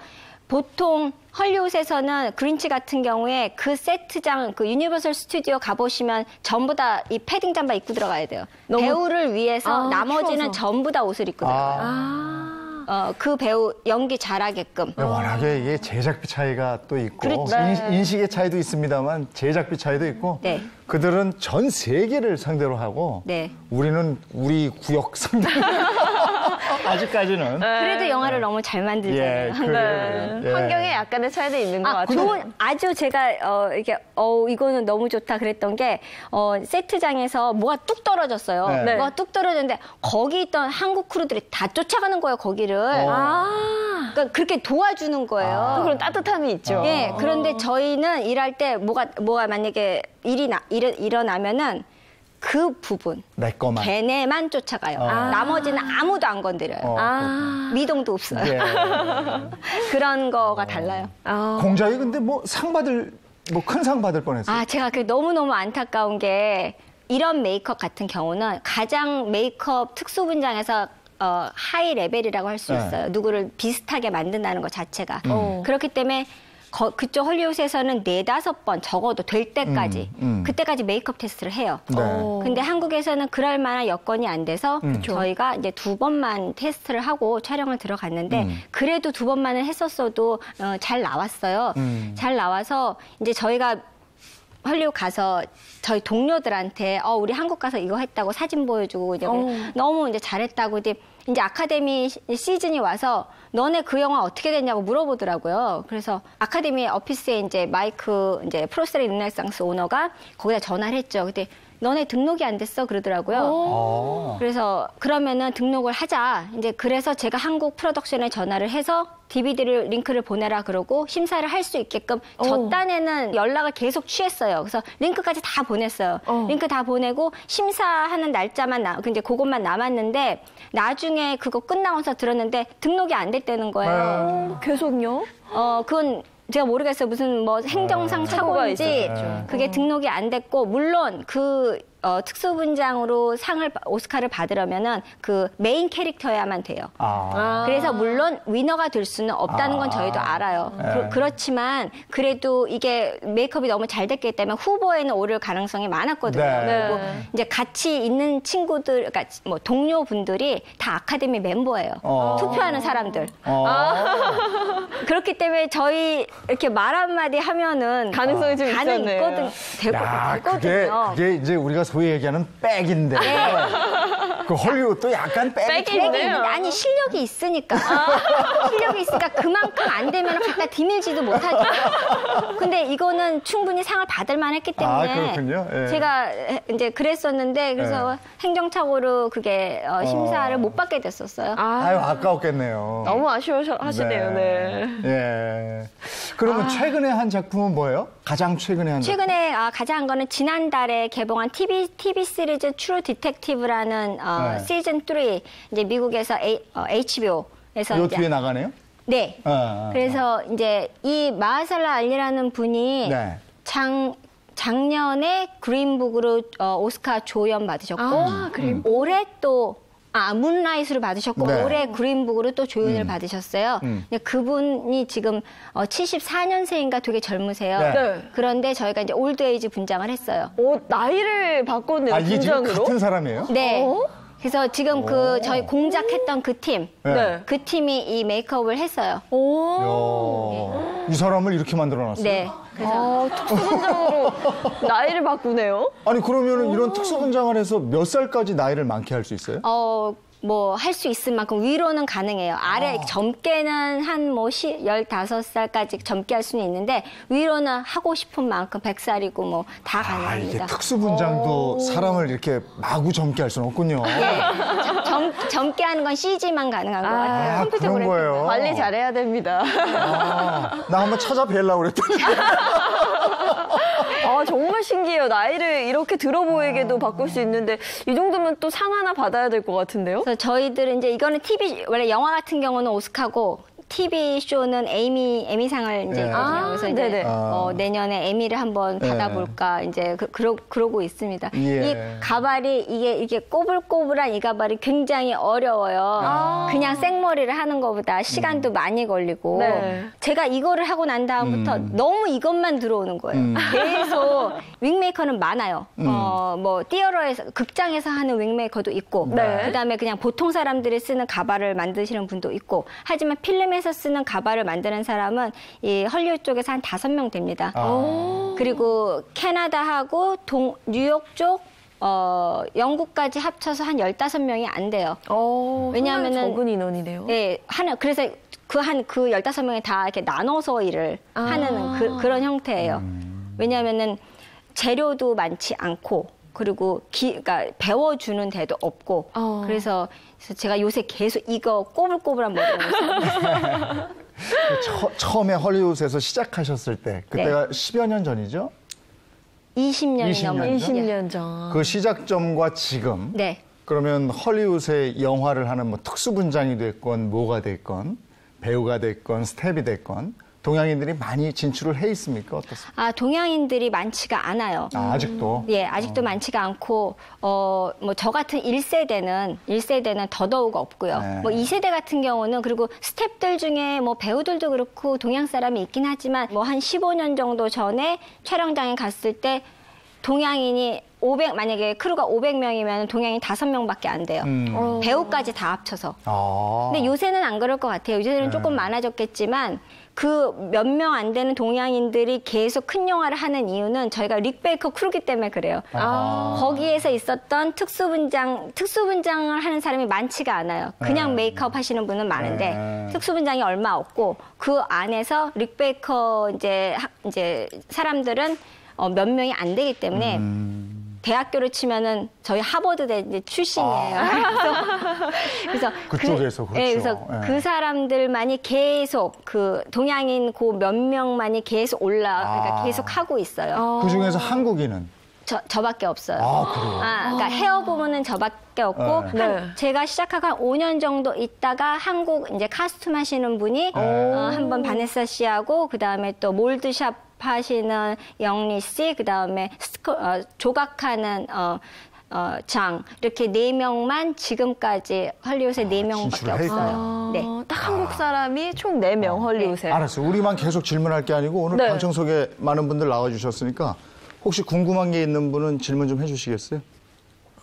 보통 헐리우드에서는 그린치 같은 경우에 그 세트장, 그 유니버설 스튜디오 가보시면 전부 다 이 패딩 잠바 입고 들어가야 돼요. 배우를 위해서 나머지는 추워서. 전부 다 옷을 입고 들어가요. 그 배우 연기 잘하게끔. 워낙에 이게 제작비 차이가 또 있고 그렇죠. 인식의 차이도 있습니다.만 제작비 차이도 있고 네. 그들은 전 세계를 상대로 하고 네. 우리는 우리 구역 상대로 아직까지는 그래도 영화를 너무 잘 만들잖아요. 환경에 약간의 차이도 있는 것 같아요. 아주 제가 이렇게 이거는 너무 좋다 그랬던 게 세트장에서 뭐가 뚝 떨어졌어요. 네. 뭐가 뚝 떨어졌는데 거기 있던 한국 크루들이 다 쫓아가는 거예요. 거기를. 그러니까 그렇게 도와주는 거예요. 또 그런 따뜻함이 있죠. 예. 그런데 저희는 일할 때 뭐가 만약에 일이 일어나면은 그 부분 내 거만. 걔네만 쫓아가요. 나머지는 아무도 안 건드려요. 미동도 없어요. 예. 그런 거가 달라요. 공작이 근데 뭐 큰 상 받을 뻔했어요. 제가 너무너무 안타까운 게 이런 메이크업 같은 경우는 가장 메이크업 특수 분장에서 하이 레벨이라고 할 수 있어요. 누구를 비슷하게 만든다는 것 자체가. 그렇기 때문에 그쪽 헐리우드에서는 4-5번 적어도 될 때까지 그때까지 메이크업 테스트를 해요. 네. 근데 한국에서는 그럴 만한 여건이 안 돼서 저희가 이제 2번만 테스트를 하고 촬영을 들어갔는데 그래도 2번만을 했었어도 잘 나왔어요. 잘 나와서 이제 저희가 헐리우드 가서 저희 동료들한테 우리 한국 가서 이거 했다고 사진 보여주고 이제 너무 이제 잘했다고 이제 아카데미 시즌이 와서 너네 그 영화 어떻게 됐냐고 물어보더라고요. 그래서 아카데미 오피스에 이제 마이크 이제 프로스레 르네상스 오너가 거기다 전화를 했죠. 근데 너네 등록이 안 됐어 그러더라고요. 그래서 그러면은 등록을 하자. 이제 그래서 제가 한국 프로덕션에 전화를 해서 DVD를 링크를 보내라 그러고 심사를 할 수 있게끔 저 딴에는 연락을 계속 취했어요. 그래서 링크까지 다 보냈어요. 링크 다 보내고 심사하는 날짜만 이제 그것만 남았는데 나중에 그거 끝나고서 들었는데 등록이 안 됐다는 거예요. 계속요? 그건 제가 모르겠어요. 무슨 뭐 행정상 착오인지 그게 등록이 안 됐고 물론 그 특수분장으로 오스카를 받으려면은 그 메인 캐릭터여야만 돼요. 그래서 물론 위너가 될 수는 없다는 건 저희도 알아요. 그렇지만 그래도 이게 메이크업이 너무 잘 됐기 때문에 후보에는 오를 가능성이 많았거든요. 그리고 이제 같이 있는 친구들, 그러니까 뭐 동료분들이 다 아카데미 멤버예요. 투표하는 사람들. 그렇기 때문에 저희 이렇게 말 한마디 하면은 가능성이 좀 있었네요. 되거든요. 그게 이제 우리가 소위 얘기하는 백인데. 그 헐리우드도 약간 백이 있네요. 아니 실력이 있으니까 그만큼 안 되면 갖다 디밀지도 못하죠. 근데 이거는 충분히 상을 받을 만했기 때문에 그렇군요. 예. 제가 이제 그랬었는데 그래서 행정착오로 그게 심사를 못 받게 됐었어요. 아유, 아까웠겠네요. 너무 아쉬워하시네요. 네. 예. 그러면 최근에 한 작품은 뭐예요? 가장 최근에 한 작품? 최근에 가장 한 거는 지난달에 개봉한 TV 시리즈 트루 디텍티브라는 시즌 3 이제 미국에서 HBO에서 요 뒤에 나가네요? 네. 그래서 이제 이 마하살라 알리라는 분이 네. 작년에 그린북으로 오스카 조연 받으셨고 올해 또 문라이트를 받으셨고 네. 올해 그린북으로 또 조연을 받으셨어요. 근데 그분이 지금 74년생인가 되게 젊으세요. 네. 그런데 저희가 이제 올드에이지 분장을 했어요. 나이를 바꿨네요. 이게 지금 분장으로. 같은 사람이에요? 네. 그래서 지금 저희 공작했던 그 팀, 네. 그 팀이 이 메이크업을 했어요. 이야, 이 사람을 이렇게 만들어놨어요? 네. 그래서 특수분장으로 나이를 바꾸네요. 아니, 그러면은 이런 특수분장을 해서 몇 살까지 나이를 많게 할 수 있어요? 뭐 할 수 있을 만큼 위로는 가능해요. 아래 젊게는 한 뭐 15살까지 젊게 할 수는 있는데 위로는 하고 싶은 만큼 100살이고 뭐 다 이게 가능합니다. 특수분장도 사람을 이렇게 마구 젊게 할 수는 없군요. 예. 젊게 하는 건 CG만 가능한 것 같아요. 컴퓨터 그런 그래픽. 거예요. 관리 잘해야 됩니다. 나 한번 찾아뵈려고 그랬더니. 정말 신기해요. 나이를 이렇게 들어 보이게도 바꿀 수 있는데 이 정도면 또 상 하나 받아야 될 것 같은데요? 그래서 저희들은 이제 이거는 원래 영화 같은 경우는 오스카고 TV 쇼는 에미상을 이제 있거든요. 그래서 이제 네네. 내년에 에미를 한번 받아볼까 이제 그러고 있습니다. 예. 이 가발이 이게 꼬불꼬불한 이 가발이 굉장히 어려워요. 그냥 생머리를 하는 것보다 시간도 많이 걸리고 네. 제가 이거를 하고 난 다음부터 너무 이것만 들어오는 거예요. 계속 윙메이커는 많아요. 뭐 띠어러에서 극장에서 하는 윙메이커도 있고 네. 그다음에 그냥 보통 사람들이 쓰는 가발을 만드시는 분도 있고 하지만 필름에서 쓰는 가발을 만드는 사람은 이 헐리우드 쪽에서 한 5명 됩니다. 그리고 캐나다하고 뉴욕 쪽 영국까지 합쳐서 한 15명이 안 돼요. 왜냐하면은 적은 인원이네요. 네, 그래서 그 15명이 다 이렇게 나눠서 일을 하는 그런 형태예요. 왜냐하면은 재료도 많지 않고 그리고 그러니까 배워주는 데도 없고 그래서 제가 요새 계속 이거 꼬불꼬불한 머리를 했어요. 처음에 헐리우드에서 시작하셨을 때 그때가 10여 년 전이죠? 20년이 20년 넘은 20년 전. 그 시작점과 지금 네. 그러면 헐리우드의 영화를 하는 뭐 특수분장이 됐건 뭐가 됐건 배우가 됐건 스텝이 됐건 동양인들이 많이 진출을 해 있습니까? 어떻습니까? 동양인들이 많지가 않아요. 아직도? 예, 아직도 많지가 않고, 뭐, 저 같은 1세대는 더더욱 없고요. 네. 뭐, 2세대 같은 경우는 그리고 스태프들 중에 뭐, 배우들도 그렇고, 동양 사람이 있긴 하지만, 뭐, 한 15년 정도 전에 촬영장에 갔을 때, 동양인이 만약에 크루가 500명이면 동양인 5명밖에 안 돼요. 배우까지 다 합쳐서. 근데 요새는 안 그럴 것 같아요. 요새는 조금 많아졌겠지만 그 몇 명 안 되는 동양인들이 계속 큰 영화를 하는 이유는 저희가 릭 베이커 크루기 때문에 그래요. 거기에서 있었던 특수분장을 하는 사람이 많지가 않아요. 그냥 메이크업 하시는 분은 많은데 특수분장이 얼마 없고 그 안에서 릭 베이커 이제 사람들은 몇 명이 안 되기 때문에 대학교를 치면은 저희 하버드대 이제 출신이에요. 그래서 그쪽에서 그렇죠. 그래서 그 사람들만이 계속 그 동양인 그 몇 명만이 계속 그러니까 계속 하고 있어요. 그 중에서 한국인은? 저밖에 없어요. 그래요? 그러니까 헤어 부분은 저밖에 없고 제가 시작하고 한 5년 정도 있다가 한국 이제 카스튬 하시는 분이 한번 바네사 씨하고 그다음에 또 몰드샵 하시는 영리 씨, 그다음에 조각하는 장 이렇게 4명만 지금까지 헐리우드에 4명밖에 없어요. 네. 딱 한국 사람이 총 4명 헐리우드에. 알았어요. 우리만 계속 질문할 게 아니고 오늘 방청석에 많은 분들 나와주셨으니까 혹시 궁금한 게 있는 분은 질문 좀 해주시겠어요?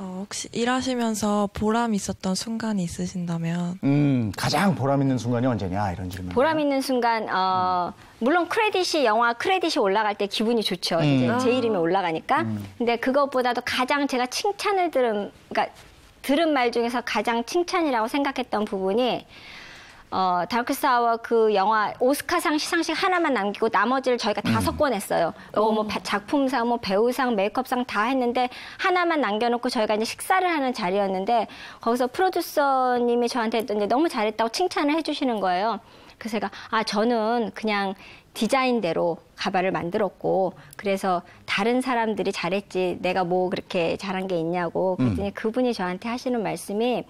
혹시 일하시면서 보람 있었던 순간이 있으신다면? 가장 보람 있는 순간이 언제냐 이런 질문. 보람 있는 순간, 물론 영화 크레딧이 올라갈 때 기분이 좋죠. 이제 제 이름이 올라가니까. 근데 그것보다도 가장 제가 그러니까 들은 말 중에서 가장 칭찬이라고 생각했던 부분이, 다크사워 그 영화 오스카상 시상식 하나만 남기고 나머지를 저희가 5건 했어요. 뭐 작품상, 뭐 배우상, 메이크업상 다 했는데 하나만 남겨놓고 저희가 이제 식사를 하는 자리였는데 거기서 프로듀서님이 저한테 이제 너무 잘했다고 칭찬을 해주시는 거예요. 그래서 제가 저는 그냥 디자인대로 가발을 만들었고 그래서 다른 사람들이 잘했지 내가 뭐 그렇게 잘한 게 있냐고 그랬더니 그분이 저한테 하시는 말씀이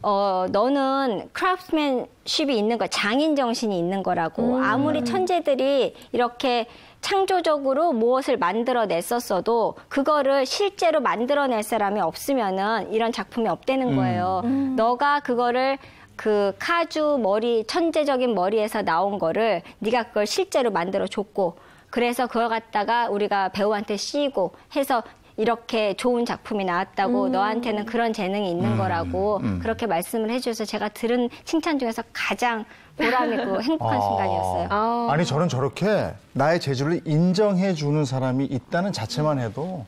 너는 크래프트맨십이 있는 거, 장인 정신이 있는 거라고. 아무리 천재들이 이렇게 창조적으로 무엇을 만들어냈었어도 그거를 실제로 만들어낼 사람이 없으면은 이런 작품이 없다는 거예요. 너가 그거를 그 카주 천재적인 머리에서 나온 거를 네가 그걸 실제로 만들어줬고 그래서 그걸 갖다가 우리가 배우한테 씌고 해서 이렇게 좋은 작품이 나왔다고 너한테는 그런 재능이 있는 거라고 그렇게 말씀을 해주셔서 제가 들은 칭찬 중에서 가장 보람있고 행복한 순간이었어요. 아니 저는 저렇게 나의 재주를 인정해주는 사람이 있다는 자체만 해도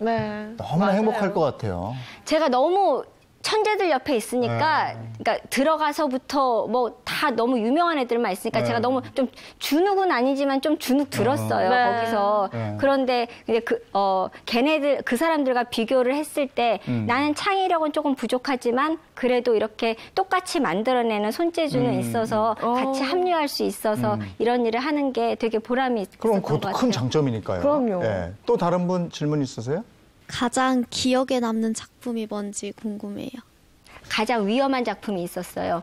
너무나 행복할 것 같아요. 제가 너무 천재들 옆에 있으니까 그러니까 들어가서부터 뭐 다 너무 유명한 애들만 있으니까 제가 너무 좀 주눅은 아니지만 좀 주눅 들었어요. 거기서. 그런데 이제 걔네들 그 사람들과 비교를 했을 때 나는 창의력은 조금 부족하지만 그래도 이렇게 똑같이 만들어내는 손재주는 있어서 같이 합류할 수 있어서 이런 일을 하는 게 되게 보람이 있었던 그럼 것 그것도 같아요. 큰 장점이니까요. 그럼요. 예. 또 다른 분 질문 있으세요? 가장 기억에 남는 작품이 뭔지 궁금해요. 가장 위험한 작품이 있었어요.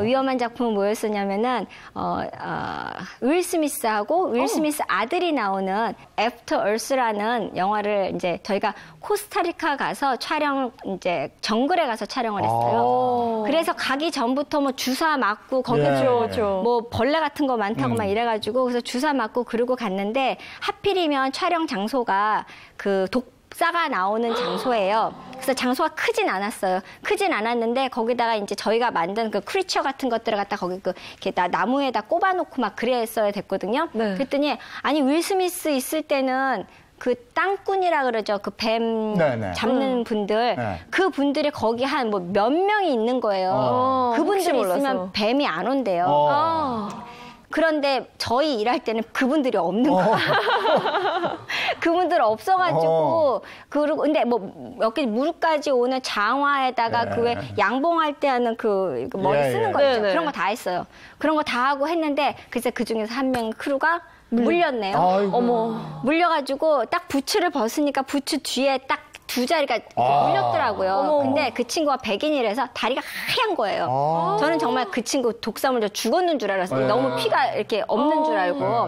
위험한 작품은 뭐였었냐면은 윌 스미스하고 윌 스미스 아들이 나오는 애프터 얼스라는 영화를 이제 저희가 코스타리카 가서 이제 정글에 가서 촬영을 했어요. 그래서 가기 전부터 뭐 주사 맞고 거기서 뭐 벌레 같은 거 많다고 막 이래가지고 그래서 주사 맞고 그러고 갔는데 하필이면 촬영 장소가 그 독사가 나오는 장소예요. 그래서 장소가 크진 않았어요. 크진 않았는데 거기다가 이제 저희가 만든 그 크리처 같은 것들을 갖다 거기 이렇게 나무에다 꼽아놓고 막 그랬어야 됐거든요. 그랬더니 아니 윌 스미스 있을 때는 그 땅꾼이라 그러죠. 그 뱀 잡는 분들. 그 분들이 거기 한 뭐 몇 명이 있는 거예요. 그분들이 있으면 뱀이 안 온대요. 그런데 저희 일할 때는 그분들이 없는 거예요. 그분들 없어가지고 그리고 근데 뭐 여기 무릎까지 오는 장화에다가 그 왜 양봉할 때 하는 그 머리 쓰는 거 있죠. 그런 거 다 했어요. 그런 거 다 하고 했는데 글쎄 그 중에서 한 명 크루가 물렸네요. 어머. 물려가지고 딱 부츠를 벗으니까 부츠 뒤에 딱 2자리가 물렸더라고요. 근데 그 친구가 백인이라서 다리가 하얀 거예요. 저는 정말 그 친구 독사 물려 죽었는 줄 알았어요. 너무 피가 이렇게 없는 줄 알고.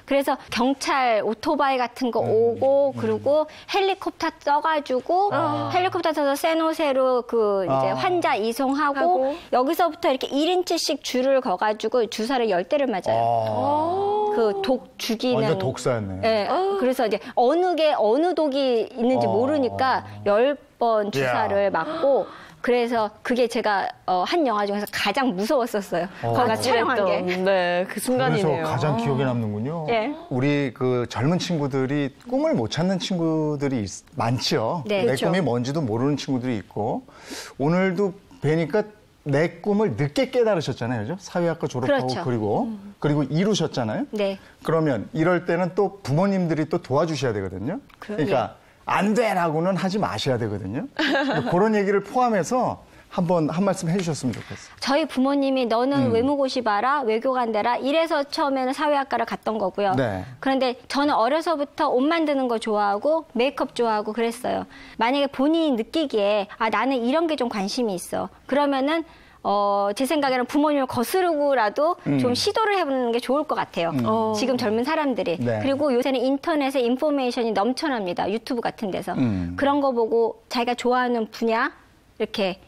그래서 경찰 오토바이 같은 거 오고 그리고 헬리콥터 떠가지고 헬리콥터 타서 세노세로 그 이제 환자 이송하고 여기서부터 이렇게 1인치씩 줄을 거가지고 주사를 10대를 맞아요. 그 독 죽이는. 완전 독사였네. 네. 그래서 이제 어느 독이 있는지 모르니까 10번 주사를 맞고 그래서 그게 제가 한 영화 중에서 가장 무서웠었어요. 거기가 촬영한 게. 네, 그 순간이네요. 그래서 가장 기억에 남는군요. 우리 그 젊은 친구들이 꿈을 못 찾는 친구들이 많지요. 내 꿈이 뭔지도 모르는 친구들이 있고 오늘도 뵈니까 내 꿈을 늦게 깨달으셨잖아요. 그죠? 사회학과 졸업하고 그리고 이루셨잖아요. 네. 그러면 이럴 때는 또 부모님들이 또 도와주셔야 되거든요. 그러니까 안 돼라고는 하지 마셔야 되거든요. 그런 얘기를 포함해서 한 말씀 해주셨으면 좋겠어요. 저희 부모님이 너는 외무고시 봐라, 외교 간대라 이래서 처음에는 사회학과를 갔던 거고요. 그런데 저는 어려서부터 옷 만드는 거 좋아하고 메이크업 좋아하고 그랬어요. 만약에 본인이 느끼기에 나는 이런 게 좀 관심이 있어. 그러면은 제 생각에는 부모님을 거스르고라도 좀 시도를 해보는 게 좋을 것 같아요. 지금 젊은 사람들이. 그리고 요새는 인터넷에 인포메이션이 넘쳐납니다. 유튜브 같은 데서. 그런 거 보고 자기가 좋아하는 분야 이렇게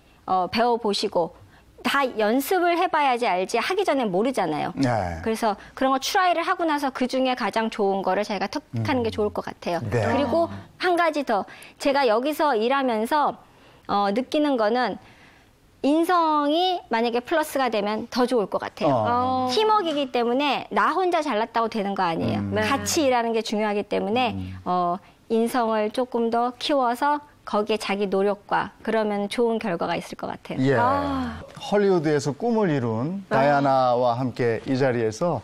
배워보시고 다 연습을 해봐야지 알지 하기 전에 모르잖아요. 그래서 그런 거 트라이를 하고 나서 그중에 가장 좋은 거를 자기가 택하는 게 좋을 것 같아요. 그리고 한 가지 더. 제가 여기서 일하면서 느끼는 거는 인성이 만약에 플러스가 되면 더 좋을 것 같아요. 팀워크이기 때문에 나 혼자 잘났다고 되는 거 아니에요. 같이 일하는 게 중요하기 때문에 인성을 조금 더 키워서 거기에 자기 노력과 그러면 좋은 결과가 있을 것 같아요. 예. 헐리우드에서 꿈을 이룬 다이아나와 함께 이 자리에서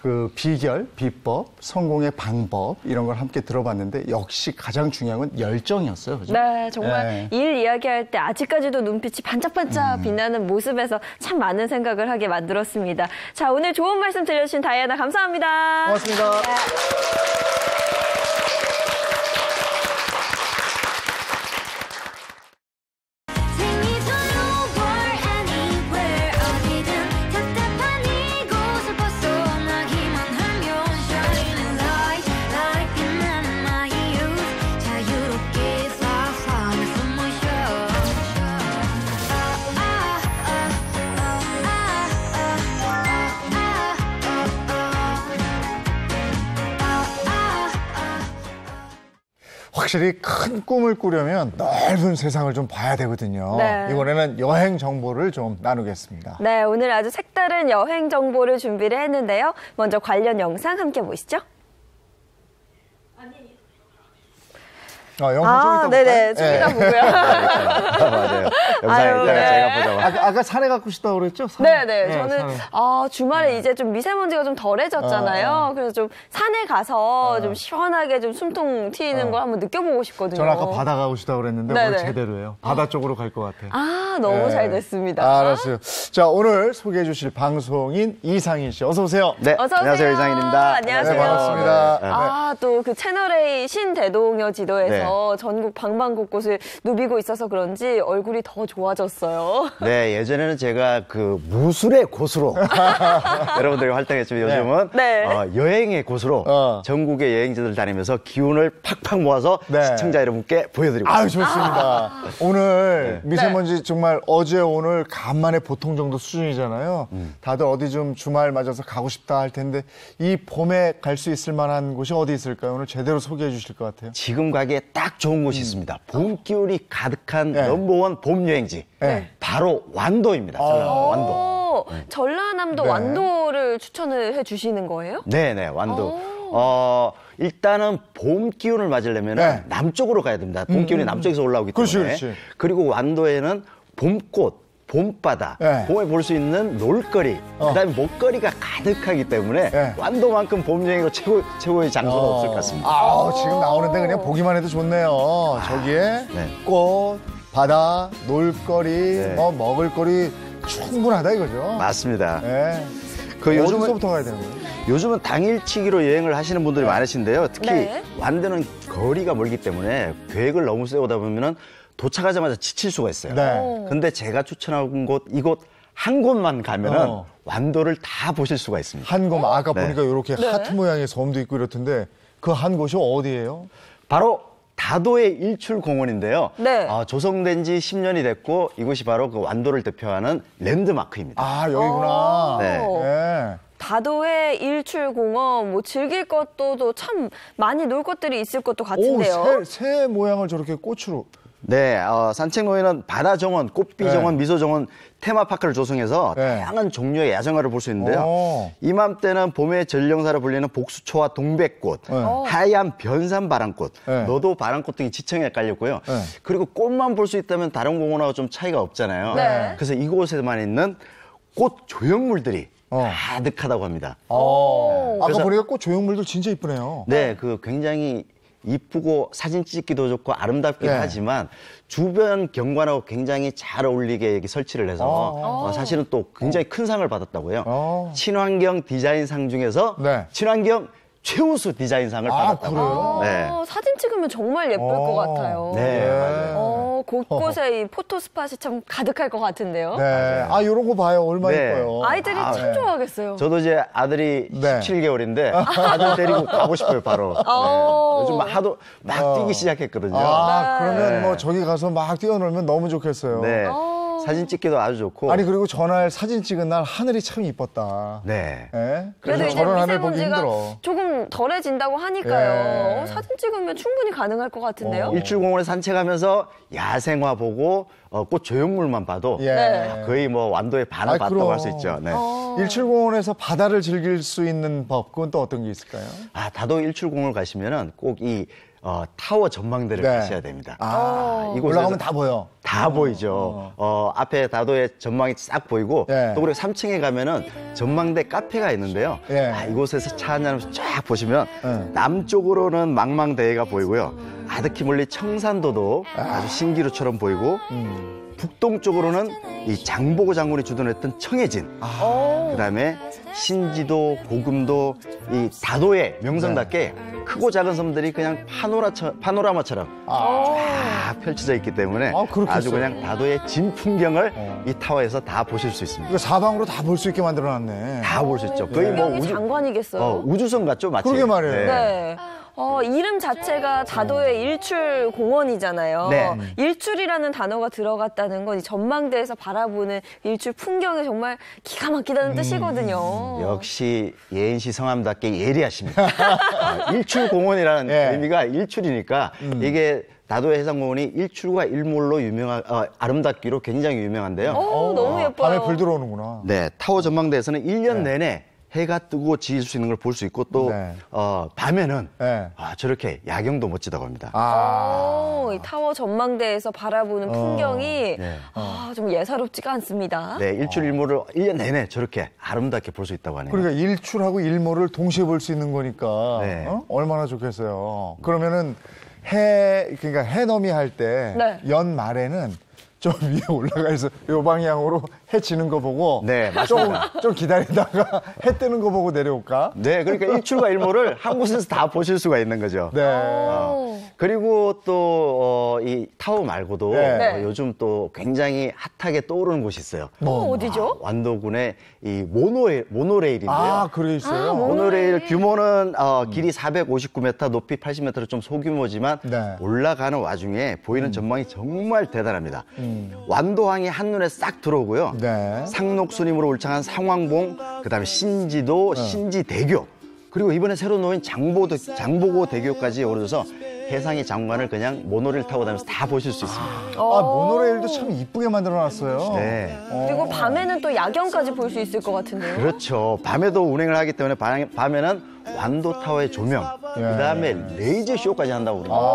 그 비결, 비법, 성공의 방법 이런 걸 함께 들어봤는데 역시 가장 중요한 건 열정이었어요. 그죠? 네, 정말 일 이야기할 때 아직까지도 눈빛이 반짝반짝 빛나는 모습에서 참 많은 생각을 하게 만들었습니다. 자, 오늘 좋은 말씀 들려주신 다이아나 감사합니다. 고맙습니다. 확실히 큰 꿈을 꾸려면 넓은 세상을 좀 봐야 되거든요. 네. 이번에는 여행 정보를 좀 나누겠습니다. 네, 오늘 아주 색다른 여행 정보를 준비를 했는데요. 먼저 관련 영상 함께 보시죠. 영상 좀 네네, 좀 이따 보고요. 맞아요. 영상 이따가 제가 보자고. 아까 산에 가고 싶다고 그랬죠? 네네. 저는 주말에 이제 좀 미세먼지가 좀 덜해졌잖아요. 그래서 좀 산에 가서 좀 시원하게 좀 숨통 튀는 걸 한번 느껴보고 싶거든요. 저는 아까 바다 가고 싶다고 그랬는데 오늘 제대로 해요. 바다 쪽으로 갈 것 같아요. 너무 잘 됐습니다. 알았어요. 자, 오늘 소개해 주실 방송인 이상인 씨. 어서 오세요. 네, 어서 오세요. 안녕하세요. 이상인입니다. 안녕하세요. 네, 반갑습니다. 또 그 채널A 신대동여 지도에서 전국 방방곳곳을 누비고 있어서 그런지 얼굴이 더 좋아졌어요. 네, 예전에는 제가 그 무술의 고수로 여러분들이 활동했지만 요즘은 여행의 고수로 전국의 여행지들 다니면서 기운을 팍팍 모아서 시청자 여러분께 보여드리고 있습니다. 좋습니다. 오늘 미세먼지 정말 어제 오늘 간만에 보통 정도 수준이잖아요. 다들 어디 좀 주말 맞아서 가고 싶다 할 텐데 이 봄에 갈 수 있을 만한 곳이 어디 있을까요? 오늘 제대로 소개해 주실 것 같아요. 지금 가기에 딱 좋은 곳이 있습니다. 봄 기운이 가득한 넘버원 봄 여행지. 바로 완도입니다. 전라남도 완도. 전라남도 완도를 추천을 해 주시는 거예요? 네네, 완도. 일단은 봄 기운을 맞으려면 남쪽으로 가야 됩니다. 봄 기운이 남쪽에서 올라오기 때문에. 그렇지. 그리고 완도에는 봄꽃, 봄바다, 봄에 볼 수 있는 놀거리, 그다음에 먹거리가 가득하기 때문에 완도만큼 봄 여행으로 최고의 장소가 없을 것 같습니다. 지금 나오는데 그냥 보기만 해도 좋네요. 저기에 꽃, 바다, 놀거리, 먹을거리 충분하다 이거죠. 맞습니다. 어디서부터 가야 되는 거예요? 요즘은 당일치기로 여행을 하시는 분들이 많으신데요. 특히 완도는 거리가 멀기 때문에 계획을 너무 세우다 보면은 도착하자마자 지칠 수가 있어요. 근데 제가 추천한 곳, 이곳 한 곳만 가면은 완도를 다 보실 수가 있습니다. 한 곳, 아까 보니까 이렇게 하트 모양의 섬도 있고 이렇던데 그 한 곳이 어디예요? 바로 다도의 일출공원인데요. 조성된 지 10년이 됐고 이곳이 바로 그 완도를 대표하는 랜드마크입니다. 여기구나. 다도의 일출공원, 뭐 즐길 것도 참 많이 놀 것들이 있을 것도 같은데요. 새 모양을 저렇게 꽃으로. 네, 산책로에는 바다정원, 꽃비정원, 미소정원, 테마파크를 조성해서 다양한 종류의 야생화를 볼 수 있는데요. 이맘때는 봄의 전령사로 불리는 복수초와 동백꽃, 하얀 변산바람꽃, 너도 바람꽃 등이 지청에 깔렸고요. 그리고 꽃만 볼 수 있다면 다른 공원하고 좀 차이가 없잖아요. 그래서 이곳에만 있는 꽃 조형물들이 가득하다고 합니다. 아까 보니까 꽃 조형물들 진짜 이쁘네요. 네, 그 굉장히 이쁘고 사진 찍기도 좋고 아름답기도 하지만 주변 경관하고 굉장히 잘 어울리게 여기 설치를 해서 사실은 또 굉장히 큰 상을 받았다고요. 친환경 디자인상 중에서 친환경 최우수 디자인상을 받았다고. 그래요? 사진 찍으면 정말 예쁠 것 같아요. 네, 맞아요. 곳곳에 이 포토 스팟이 참 가득할 것 같은데요. 이런 거 봐요. 얼마나 예뻐요. 아이들이 참 좋아하겠어요. 저도 이제 아들이 17개월인데 아들 데리고 가고 싶어요, 바로. 요즘 하도 막 뛰기 시작했거든요. 그러면 뭐 저기 가서 막 뛰어놀면 너무 좋겠어요. 사진 찍기도 아주 좋고. 아니 그리고 전날 사진 찍은 날 하늘이 참 이뻤다. 네. 네? 그래도 이제 저런 하늘 보기 미세먼지가 힘들어. 조금 덜해진다고 하니까요. 네. 사진 찍으면 충분히 가능할 것 같은데요. 일출공원에 산책하면서 야생화 보고 꽃 조형물만 봐도 예. 거의 뭐 완도의 반을 봤다고 할 수 있죠. 네. 일출공원에서 바다를 즐길 수 있는 법, 그건 또 어떤 게 있을까요? 다도 일출공원을 가시면은 꼭 이 타워 전망대를 네. 가셔야 됩니다. 이곳 올라가면 다 보여. 다 보이죠. 앞에 다도의 전망이 싹 보이고 예. 또 그리고 3층에 가면은 전망대 카페가 있는데요. 예. 이곳에서 차 한잔하면서 쫙 보시면 남쪽으로는 망망대해가 보이고요. 아득히 멀리 청산도도 아주 신기루처럼 보이고 북동쪽으로는 이 장보고 장군이 주둔했던 청해진, 그다음에 신지도, 고금도, 이 다도의 명성답게 크고 작은 섬들이 그냥 파노라마처럼 쫙 펼쳐져 있기 때문에 아주 그냥 다도의 진풍경을 이 타워에서 다 보실 수 있습니다. 그러니까 사방으로 다 볼 수 있게 만들어놨네. 다 볼 수 있죠. 거의 뭐 장관이겠어요. 우주선 같죠, 마치. 그러게 말이에요. 네. 이름 자체가 다도의 일출공원이잖아요. 네. 일출이라는 단어가 들어갔다는 건 이 전망대에서 바라보는 일출 풍경이 정말 기가 막히다는 뜻이거든요. 역시 예인시 성함답게 예리하십니다. 일출공원이라는 의미가 일출이니까 이게 다도의 해상공원이 일출과 일몰로 아름답기로 굉장히 유명한데요. 너무 예뻐요. 밤에 불 들어오는구나. 네, 타워 전망대에서는 1년 내내 해가 뜨고 지질 수 있는 걸 볼 수 있고 또 밤에는 저렇게 야경도 멋지다고 합니다. 이 타워 전망대에서 바라보는 풍경이 좀 예사롭지가 않습니다. 네, 일출 일몰을 1년 내내 저렇게 아름답게 볼 수 있다고 하네요. 그러니까 일출하고 일몰을 동시에 볼 수 있는 거니까 얼마나 좋겠어요. 그러면은 그러니까 해넘이 할 때 연말에는 좀 위에 올라가서 요 방향으로 해 지는 거 보고 좀 기다리다가 해 뜨는 거 보고 내려올까? 네, 그러니까 일출과 일몰을 한 곳에서 다 보실 수가 있는 거죠. 네. 그리고 또 이 타워 말고도 요즘 또 굉장히 핫하게 떠오르는 곳이 있어요. 어디죠? 완도군의 이 모노레일인데요. 그래 있어요. 모노레일 규모는 길이 459m, 높이 80m로 좀 소규모지만 올라가는 와중에 보이는 전망이 정말 대단합니다. 완도항이 한눈에 싹 들어오고요. 상록수림으로 울창한 상왕봉, 그다음에 신지도, 신지대교, 그리고 이번에 새로 놓인 장보고 대교까지 오르셔서 해상의 장관을 그냥 모노레일 타고 다니면서 다 보실 수 있습니다. 모노레일도 참 이쁘게 만들어놨어요. 네. 그리고 밤에는 또 야경까지 볼 수 있을 것 같은데요. 그렇죠. 밤에도 운행을 하기 때문에 밤에는 완도타워의 조명, 그다음에 레이저 쇼까지 한다고 그럽니다.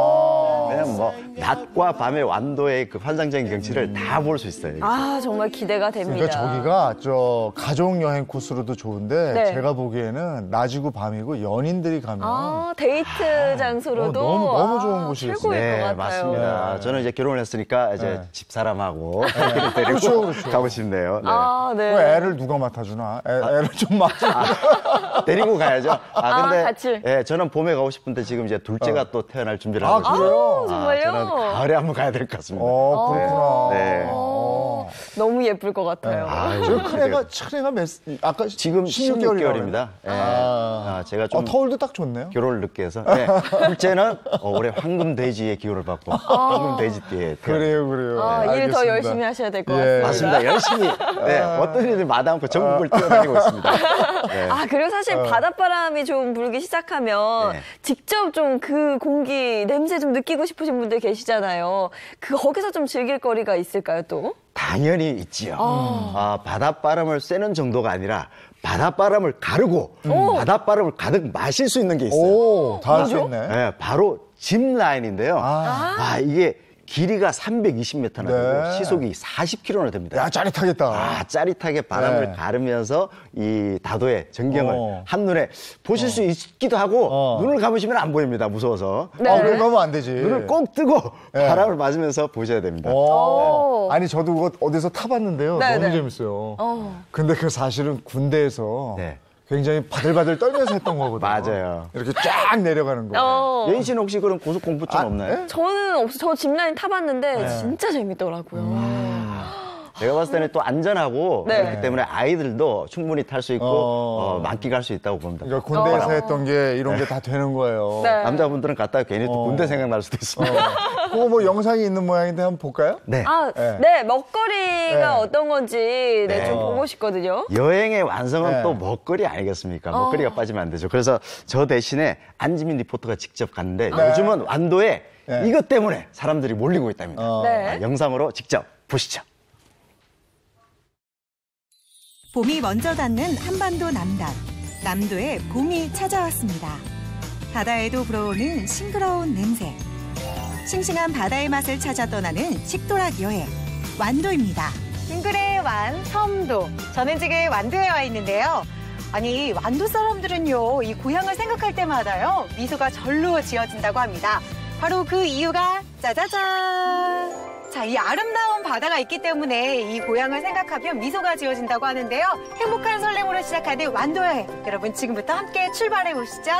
그냥 뭐 낮과 밤의 완도의 그 환상적인 경치를 다 볼 수 있어요. 정말 기대가 됩니다. 그러니까 저기가 가족 여행 코스로도 좋은데 제가 보기에는 낮이고 밤이고 연인들이 가면 데이트 장소로도 너무 좋은 곳이에요. 최고일 것 같아요. 맞습니다. 저는 이제 결혼을 했으니까 이제 집사람하고 데리고 가고 싶네요. 애를 누가 맡아주나? 애를 좀 맡아주나? 데리고 가야죠. 근데 같이. 저는 봄에 가고 싶은데 지금 이제 둘째가 또 태어날 준비를 하고 있어요. 그래요? 정말요? 저는 가을에 한번 가야 될 것 같습니다. 그렇구나. 네. 너무 예쁠 것 같아요. 큰 애가 아까 지금 16개월입니다. 제가 좀 터울도 딱 좋네요. 결혼을 늦게 해서. 둘째는 올해 황금돼지의 기호를 받고 황금돼지띠에 그래요. 일 더 열심히 하셔야 될 것 같습니다. 맞습니다. 열심히 어떤 일을 마다 않고 전국을 뛰어다니고 있습니다. 그리고 사실 바닷바람이 좀 불기 시작하면 직접 좀 그 공기 냄새 좀 느끼고 싶으신 분들 계시잖아요. 거기서 좀 즐길 거리가 있을까요, 또? 당연히 있지요. 바닷바람을 쐬는 정도가 아니라 바닷바람을 가르고 바닷바람을 가득 마실 수 있는 게 있어요. 다 할 수 있네. 네, 바로 짚라인인데요. 이게 길이가 320m나 되고 시속이 40km나 됩니다. 짜릿하겠다. 짜릿하게 바람을 가르면서 이 다도의 전경을 한눈에 보실 수 있기도 하고 눈을 감으시면 안 보입니다. 무서워서. 그걸 가면 안 되지. 눈을 꼭 뜨고 바람을 맞으면서 보셔야 됩니다. 아니 저도 그거 어디서 타봤는데요. 너무 재밌어요. 근데 그 사실은 군대에서 굉장히 바들바들 떨면서 했던 거거든요. 맞아요. 이렇게 쫙 내려가는 거. 예인 씨는 혹시 그런 고속 공포증 없나요? 저는 없어요. 저 짚라인 타봤는데 진짜 재밌더라고요. 제가 봤을 때는 또 안전하고 그렇기 때문에 아이들도 충분히 탈 수 있고 만끽할 수 있다고 봅니다. 그러니까 군대에서 했던 게 이런 게 다 되는 거예요. 남자분들은 갔다가 괜히 또 군대 생각날 수도 있습니다. 그거 뭐 영상이 있는 모양인데 한번 볼까요? 네. 먹거리가 어떤 건지 좀 보고 싶거든요. 여행의 완성은 또 먹거리 아니겠습니까? 먹거리가 빠지면 안 되죠. 그래서 저 대신에 안지민 리포터가 직접 갔는데 요즘은 완도에 이것 때문에 사람들이 몰리고 있답니다. 영상으로 직접 보시죠. 봄이 먼저 닿는 한반도 남단. 남도에 봄이 찾아왔습니다. 바다에도 불어오는 싱그러운 냄새. 싱싱한 바다의 맛을 찾아 떠나는 식도락 여행. 완도입니다. 싱글의 완, 섬도. 저는 지금 완도에 와 있는데요. 아니, 완도 사람들은요, 이 고향을 생각할 때마다요, 미소가 절로 지어진다고 합니다. 바로 그 이유가 짜자잔. 자, 이 아름다운 바다가 있기 때문에 이 고향을 생각하면 미소가 지어진다고 하는데요. 행복한 설렘으로 시작하는 완도 여행. 여러분, 지금부터 함께 출발해 보시죠.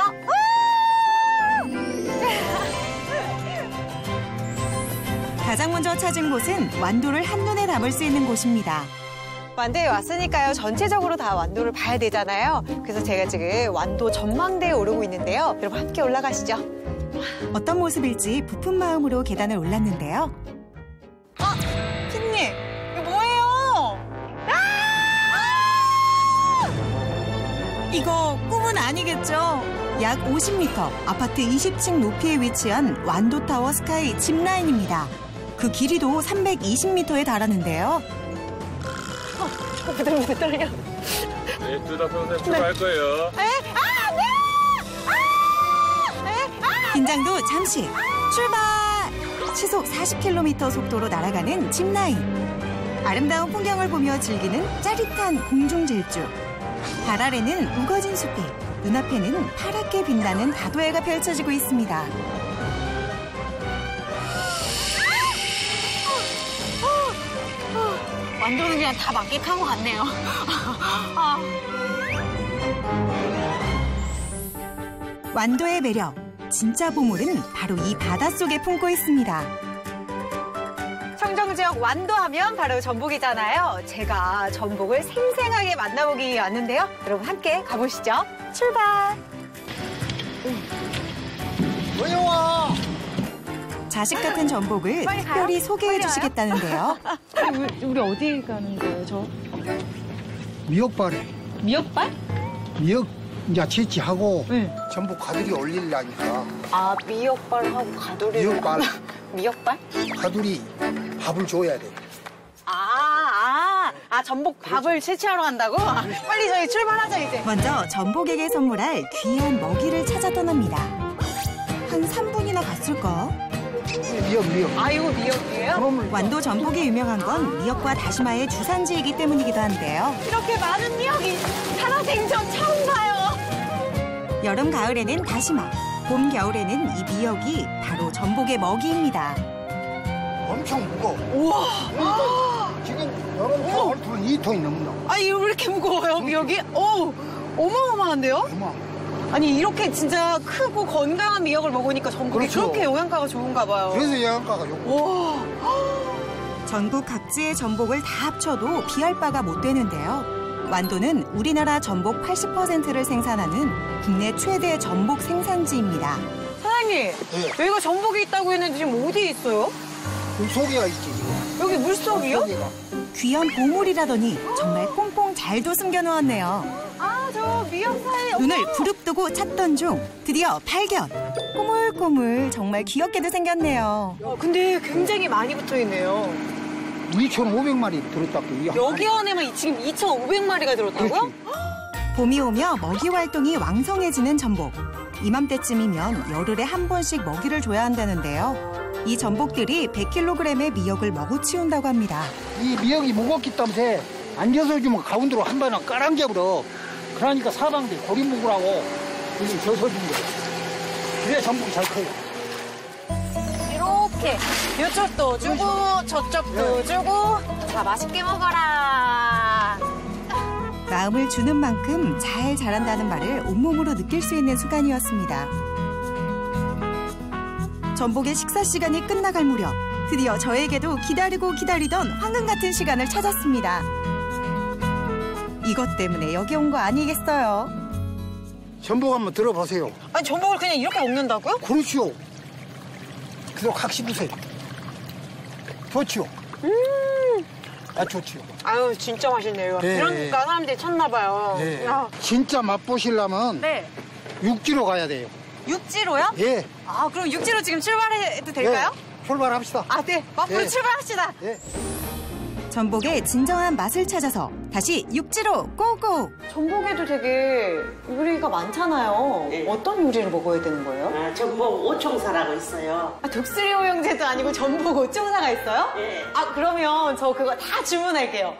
가장 먼저 찾은 곳은 완도를 한눈에 담을 수 있는 곳입니다. 완도에 왔으니까요. 전체적으로 다 완도를 봐야 되잖아요. 그래서 제가 지금 완도 전망대에 오르고 있는데요. 여러분 함께 올라가시죠. 어떤 모습일지 부푼 마음으로 계단을 올랐는데요. 피디님, 이거 뭐예요? 이거 꿈은 아니겠죠? 약 50m, 아파트 20층 높이에 위치한 완도타워 스카이 짚라인입니다. 그 길이도 320m에 달하는데요. 부들부들 떨려. 네, 둘 다 평소에 출발할 거예요. 긴장도 잠시. 출발! 시속 40km 속도로 날아가는 짚라인. 아름다운 풍경을 보며 즐기는 짜릿한 공중질주. 발 아래는 우거진 숲이, 눈앞에는 파랗게 빛나는 다도해가 펼쳐지고 있습니다. 완도는 그냥 다 만끽한 것 같네요. 완도의 매력, 진짜 보물은 바로 이 바닷속에 품고 있습니다. 청정지역 완도하면 바로 전복이잖아요. 제가 전복을 생생하게 만나보기 왔는데요. 여러분 함께 가보시죠. 출발! 자식 같은 전복을 특별히 소개해 주시겠다는데요. 우리 어디 가는 거예요, 저? 미역발에. 미역발? 미역 이제 채취하고 전복 가두리 올리려니까. 아, 미역발하고 가두리. 미역발. 미역발? 가두리 밥을 줘야 돼. 전복 밥을 채취하러 간다고? 빨리 저희 출발하자, 이제. 먼저 전복에게 선물할 귀한 먹이를 찾아 떠납니다. 한 3분이나 갔을까? 미역. 이거 미역이에요? 완도 전복이 유명한 건 미역과 다시마의 주산지이기 때문이기도 한데요. 이렇게 많은 미역이 살아생전 처음 봐요. 여름, 가을에는 다시마, 봄, 겨울에는 이 미역이 바로 전복의 먹이입니다. 엄청 무거워. 우와! 지금 여름, 가을은 2톤이 넘나. 왜 이렇게 무거워요, 미역이? 어마어마한데요? 아니, 이렇게 진짜 크고 건강한 미역을 먹으니까 전복이 그렇게 영양가가 좋은가 봐요. 그래서 영양가가 좋고. 전국 각지의 전복을 다 합쳐도 비할 바가 못 되는데요. 완도는 우리나라 전복 80%를 생산하는 국내 최대 전복 생산지입니다. 사장님, 여기가 전복이 있다고 했는데 지금 어디에 있어요? 물속에가 있지, 지금. 여기 물속이요? 물속에가. 귀한 보물이라더니 정말 꽁꽁 잘도 숨겨놓았네요. 저 미역 사이. 눈을 부릅뜨고 찾던 중 드디어 발견. 꼬물꼬물 정말 귀엽게도 생겼네요. 근데 굉장히 많이 붙어있네요. 2,500마리 들었다고. 여기 안에만 지금 2,500마리가 들었다고요? 봄이 오며 먹이 활동이 왕성해지는 전복. 이맘때쯤이면 열흘에 한 번씩 먹이를 줘야 한다는데요. 이 전복들이 100kg의 미역을 먹어치운다고 합니다. 이 미역이 무겁기 때문에 앉아서 주면 가운데로 한 번에 깔아앉아버려. 그러니까 사방들 고리 먹으라고 이렇게 져서 준 거예요. 그래야 전복이 잘 커요. 이렇게 이쪽도 주고 저쪽도 주고. 자, 맛있게 먹어라. 마음을 주는 만큼 잘 자란다는 말을 온몸으로 느낄 수 있는 순간이었습니다. 전복의 식사 시간이 끝나갈 무렵 드디어 저에게도 기다리던 황금 같은 시간을 찾았습니다. 이것 때문에 여기 온 거 아니겠어요? 전복 한번 들어보세요. 아니 전복을 그냥 이렇게 먹는다고요? 그렇지요. 그래서 확 씹으세요. 좋지요. 좋지요. 아유 진짜 맛있네요. 네. 이러니까 사람들이 찾나 봐요. 네. 진짜 맛보시려면 네. 육지로 가야 돼요. 육지로요? 예. 아 그럼 육지로 지금 출발해도 될까요? 네. 출발합시다. 아 네. 맛보러 네. 출발합시다. 네. 전복의 진정한 맛을 찾아서 다시 육지로 고고! 전복에도 되게 요리가 많잖아요. 네. 어떤 요리를 먹어야 되는 거예요? 전복 오총사라고 있어요. 독수리 호영제도 아니고 전복 오총사가 있어요? 네. 그러면 저 그거 다 주문할게요.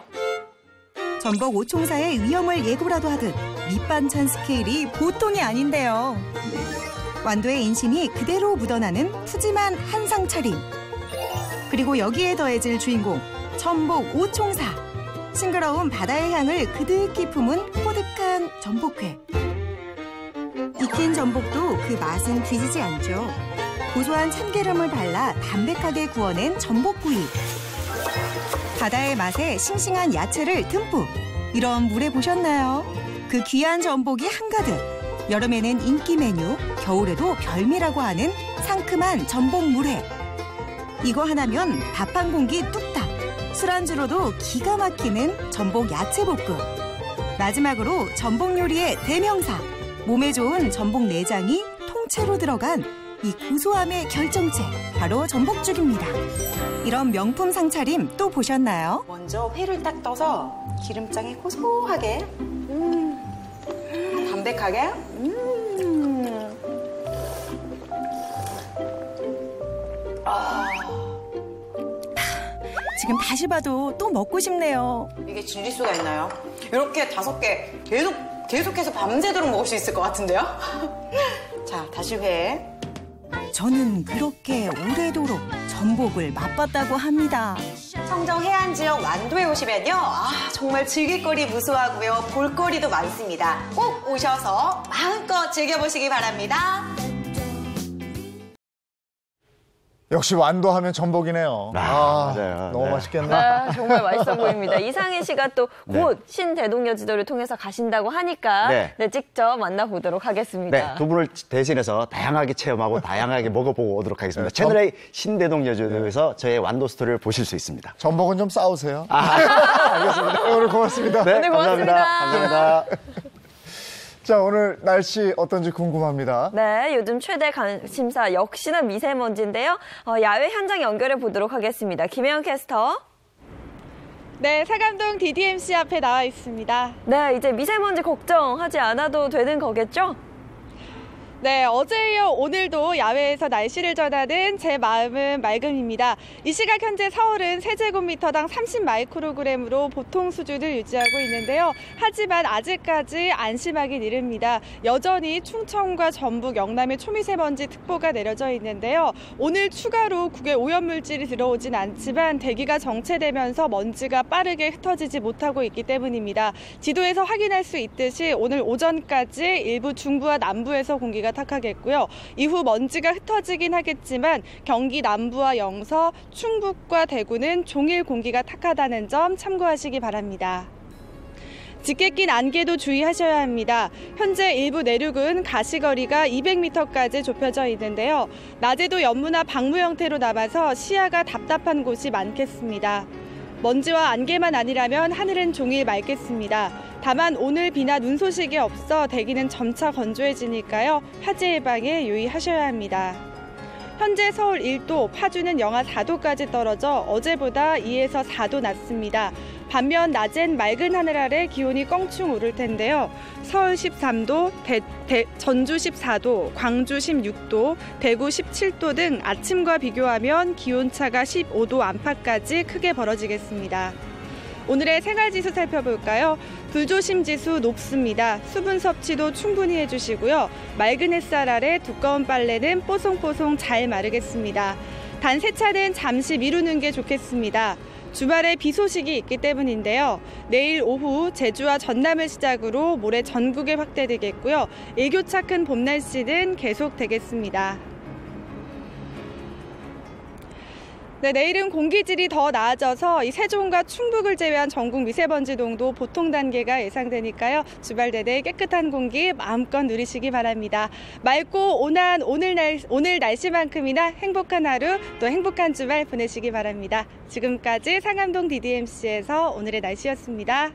전복 오총사의 위험을 예고라도 하듯 밑반찬 스케일이 보통이 아닌데요. 완도의 인심이 그대로 묻어나는 푸짐한 한상 차림. 그리고 여기에 더해질 주인공 전복 오총사. 싱그러운 바다의 향을 그득히 품은 포득한 전복회. 익힌 전복도 그 맛은 뒤지지 않죠. 고소한 참기름을 발라 담백하게 구워낸 전복구이. 바다의 맛에 싱싱한 야채를 듬뿍. 이런 물회 보셨나요? 그 귀한 전복이 한가득. 여름에는 인기 메뉴, 겨울에도 별미라고 하는 상큼한 전복 물회. 이거 하나면 밥 한 공기 뚝딱. 술안주로도 기가 막히는 전복 야채볶음. 마지막으로 전복 요리의 대명사. 몸에 좋은 전복 내장이 통째로 들어간 이 고소함의 결정체. 바로 전복죽입니다. 이런 명품 상차림 또 보셨나요? 먼저 회를 딱 떠서 기름장이 고소하게 담백하게 지금 다시 봐도 또 먹고 싶네요. 이게 질릴 수가 있나요? 이렇게 5개 계속해서 밤새도록 먹을 수 있을 것 같은데요? 자, 다시 회. 저는 그렇게 오래도록 전복을 맛봤다고 합니다. 청정 해안 지역 완도에 오시면요. 정말 즐길거리 무수하고요. 볼거리도 많습니다. 꼭 오셔서 마음껏 즐겨보시기 바랍니다. 역시 완도 하면 전복이네요. 맞아요. 너무 네. 맛있겠네. 정말 맛있어 보입니다. 이상희 씨가 또 곧 신대동여 지도를 통해서 가신다고 하니까 직접 만나보도록 하겠습니다. 네, 두 분을 대신해서 다양하게 체험하고 다양하게 먹어보고 오도록 하겠습니다. 채널A 신대동여 지도에서 저의 완도 스토리를 보실 수 있습니다. 전복은 좀 싸우세요. 알겠습니다. 오늘 고맙습니다. 네, 감사합니다. 자, 오늘 날씨 어떤지 궁금합니다. 네, 요즘 최대 관심사 역시나 미세먼지인데요. 야외 현장 연결해 보도록 하겠습니다. 김혜영 캐스터. 네, 사감동 DDMC 앞에 나와 있습니다. 네, 이제 미세먼지 걱정하지 않아도 되는 거겠죠? 네, 어제 이어 오늘도 야외에서 날씨를 전하는 제 마음은 맑음입니다. 이 시각 현재 서울은 세제곱미터당 30마이크로그램으로 보통 수준을 유지하고 있는데요. 하지만 아직까지 안심하긴 이릅니다. 여전히 충청과 전북, 영남에 초미세먼지 특보가 내려져 있는데요. 오늘 추가로 국외 오염물질이 들어오진 않지만 대기가 정체되면서 먼지가 빠르게 흩어지지 못하고 있기 때문입니다. 지도에서 확인할 수 있듯이 오늘 오전까지 일부 중부와 남부에서 공기가 탁하겠고요. 이후 먼지가 흩어지긴 하겠지만 경기 남부와 영서, 충북과 대구는 종일 공기가 탁하다는 점 참고하시기 바랍니다. 짙게 낀 안개도 주의하셔야 합니다. 현재 일부 내륙은 가시거리가 200m까지 좁혀져 있는데요. 낮에도 연무나 방무 형태로 남아서 시야가 답답한 곳이 많겠습니다. 먼지와 안개만 아니라면 하늘은 종일 맑겠습니다. 다만 오늘 비나 눈 소식이 없어 대기는 점차 건조해지니까요. 화재 예방에 유의하셔야 합니다. 현재 서울 1도, 파주는 영하 4도까지 떨어져 어제보다 2에서 4도 낮습니다. 반면 낮엔 맑은 하늘 아래 기온이 껑충 오를 텐데요. 서울 13도, 전주 14도, 광주 16도, 대구 17도 등 아침과 비교하면 기온차가 15도 안팎까지 크게 벌어지겠습니다. 오늘의 생활지수 살펴볼까요? 불조심지수 높습니다. 수분 섭취도 충분히 해주시고요. 맑은 햇살 아래 두꺼운 빨래는 뽀송뽀송 잘 마르겠습니다. 단 세차는 잠시 미루는 게 좋겠습니다. 주말에 비 소식이 있기 때문인데요. 내일 오후 제주와 전남을 시작으로 모레 전국에 확대되겠고요. 일교차 큰 봄 날씨는 계속되겠습니다. 네, 내일은 공기질이 더 나아져서 이 세종과 충북을 제외한 전국 미세먼지 농도 보통 단계가 예상되니까요. 주말 내내 깨끗한 공기 마음껏 누리시기 바랍니다. 맑고 온화한 오늘 날씨만큼이나 행복한 하루 또 행복한 주말 보내시기 바랍니다. 지금까지 상암동 DDMC에서 오늘의 날씨였습니다.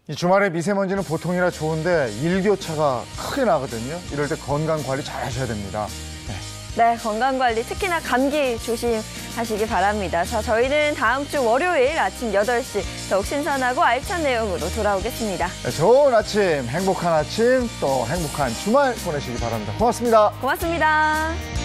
이 주말에 미세먼지는 보통이라 좋은데 일교차가 크게 나거든요. 이럴 때 건강 관리 잘 하셔야 됩니다. 네, 건강관리 특히나 감기 조심하시기 바랍니다. 자, 저희는 다음 주 월요일 아침 8시 더욱 신선하고 알찬 내용으로 돌아오겠습니다. 네, 좋은 아침, 행복한 아침, 또 행복한 주말 보내시기 바랍니다. 고맙습니다. 고맙습니다.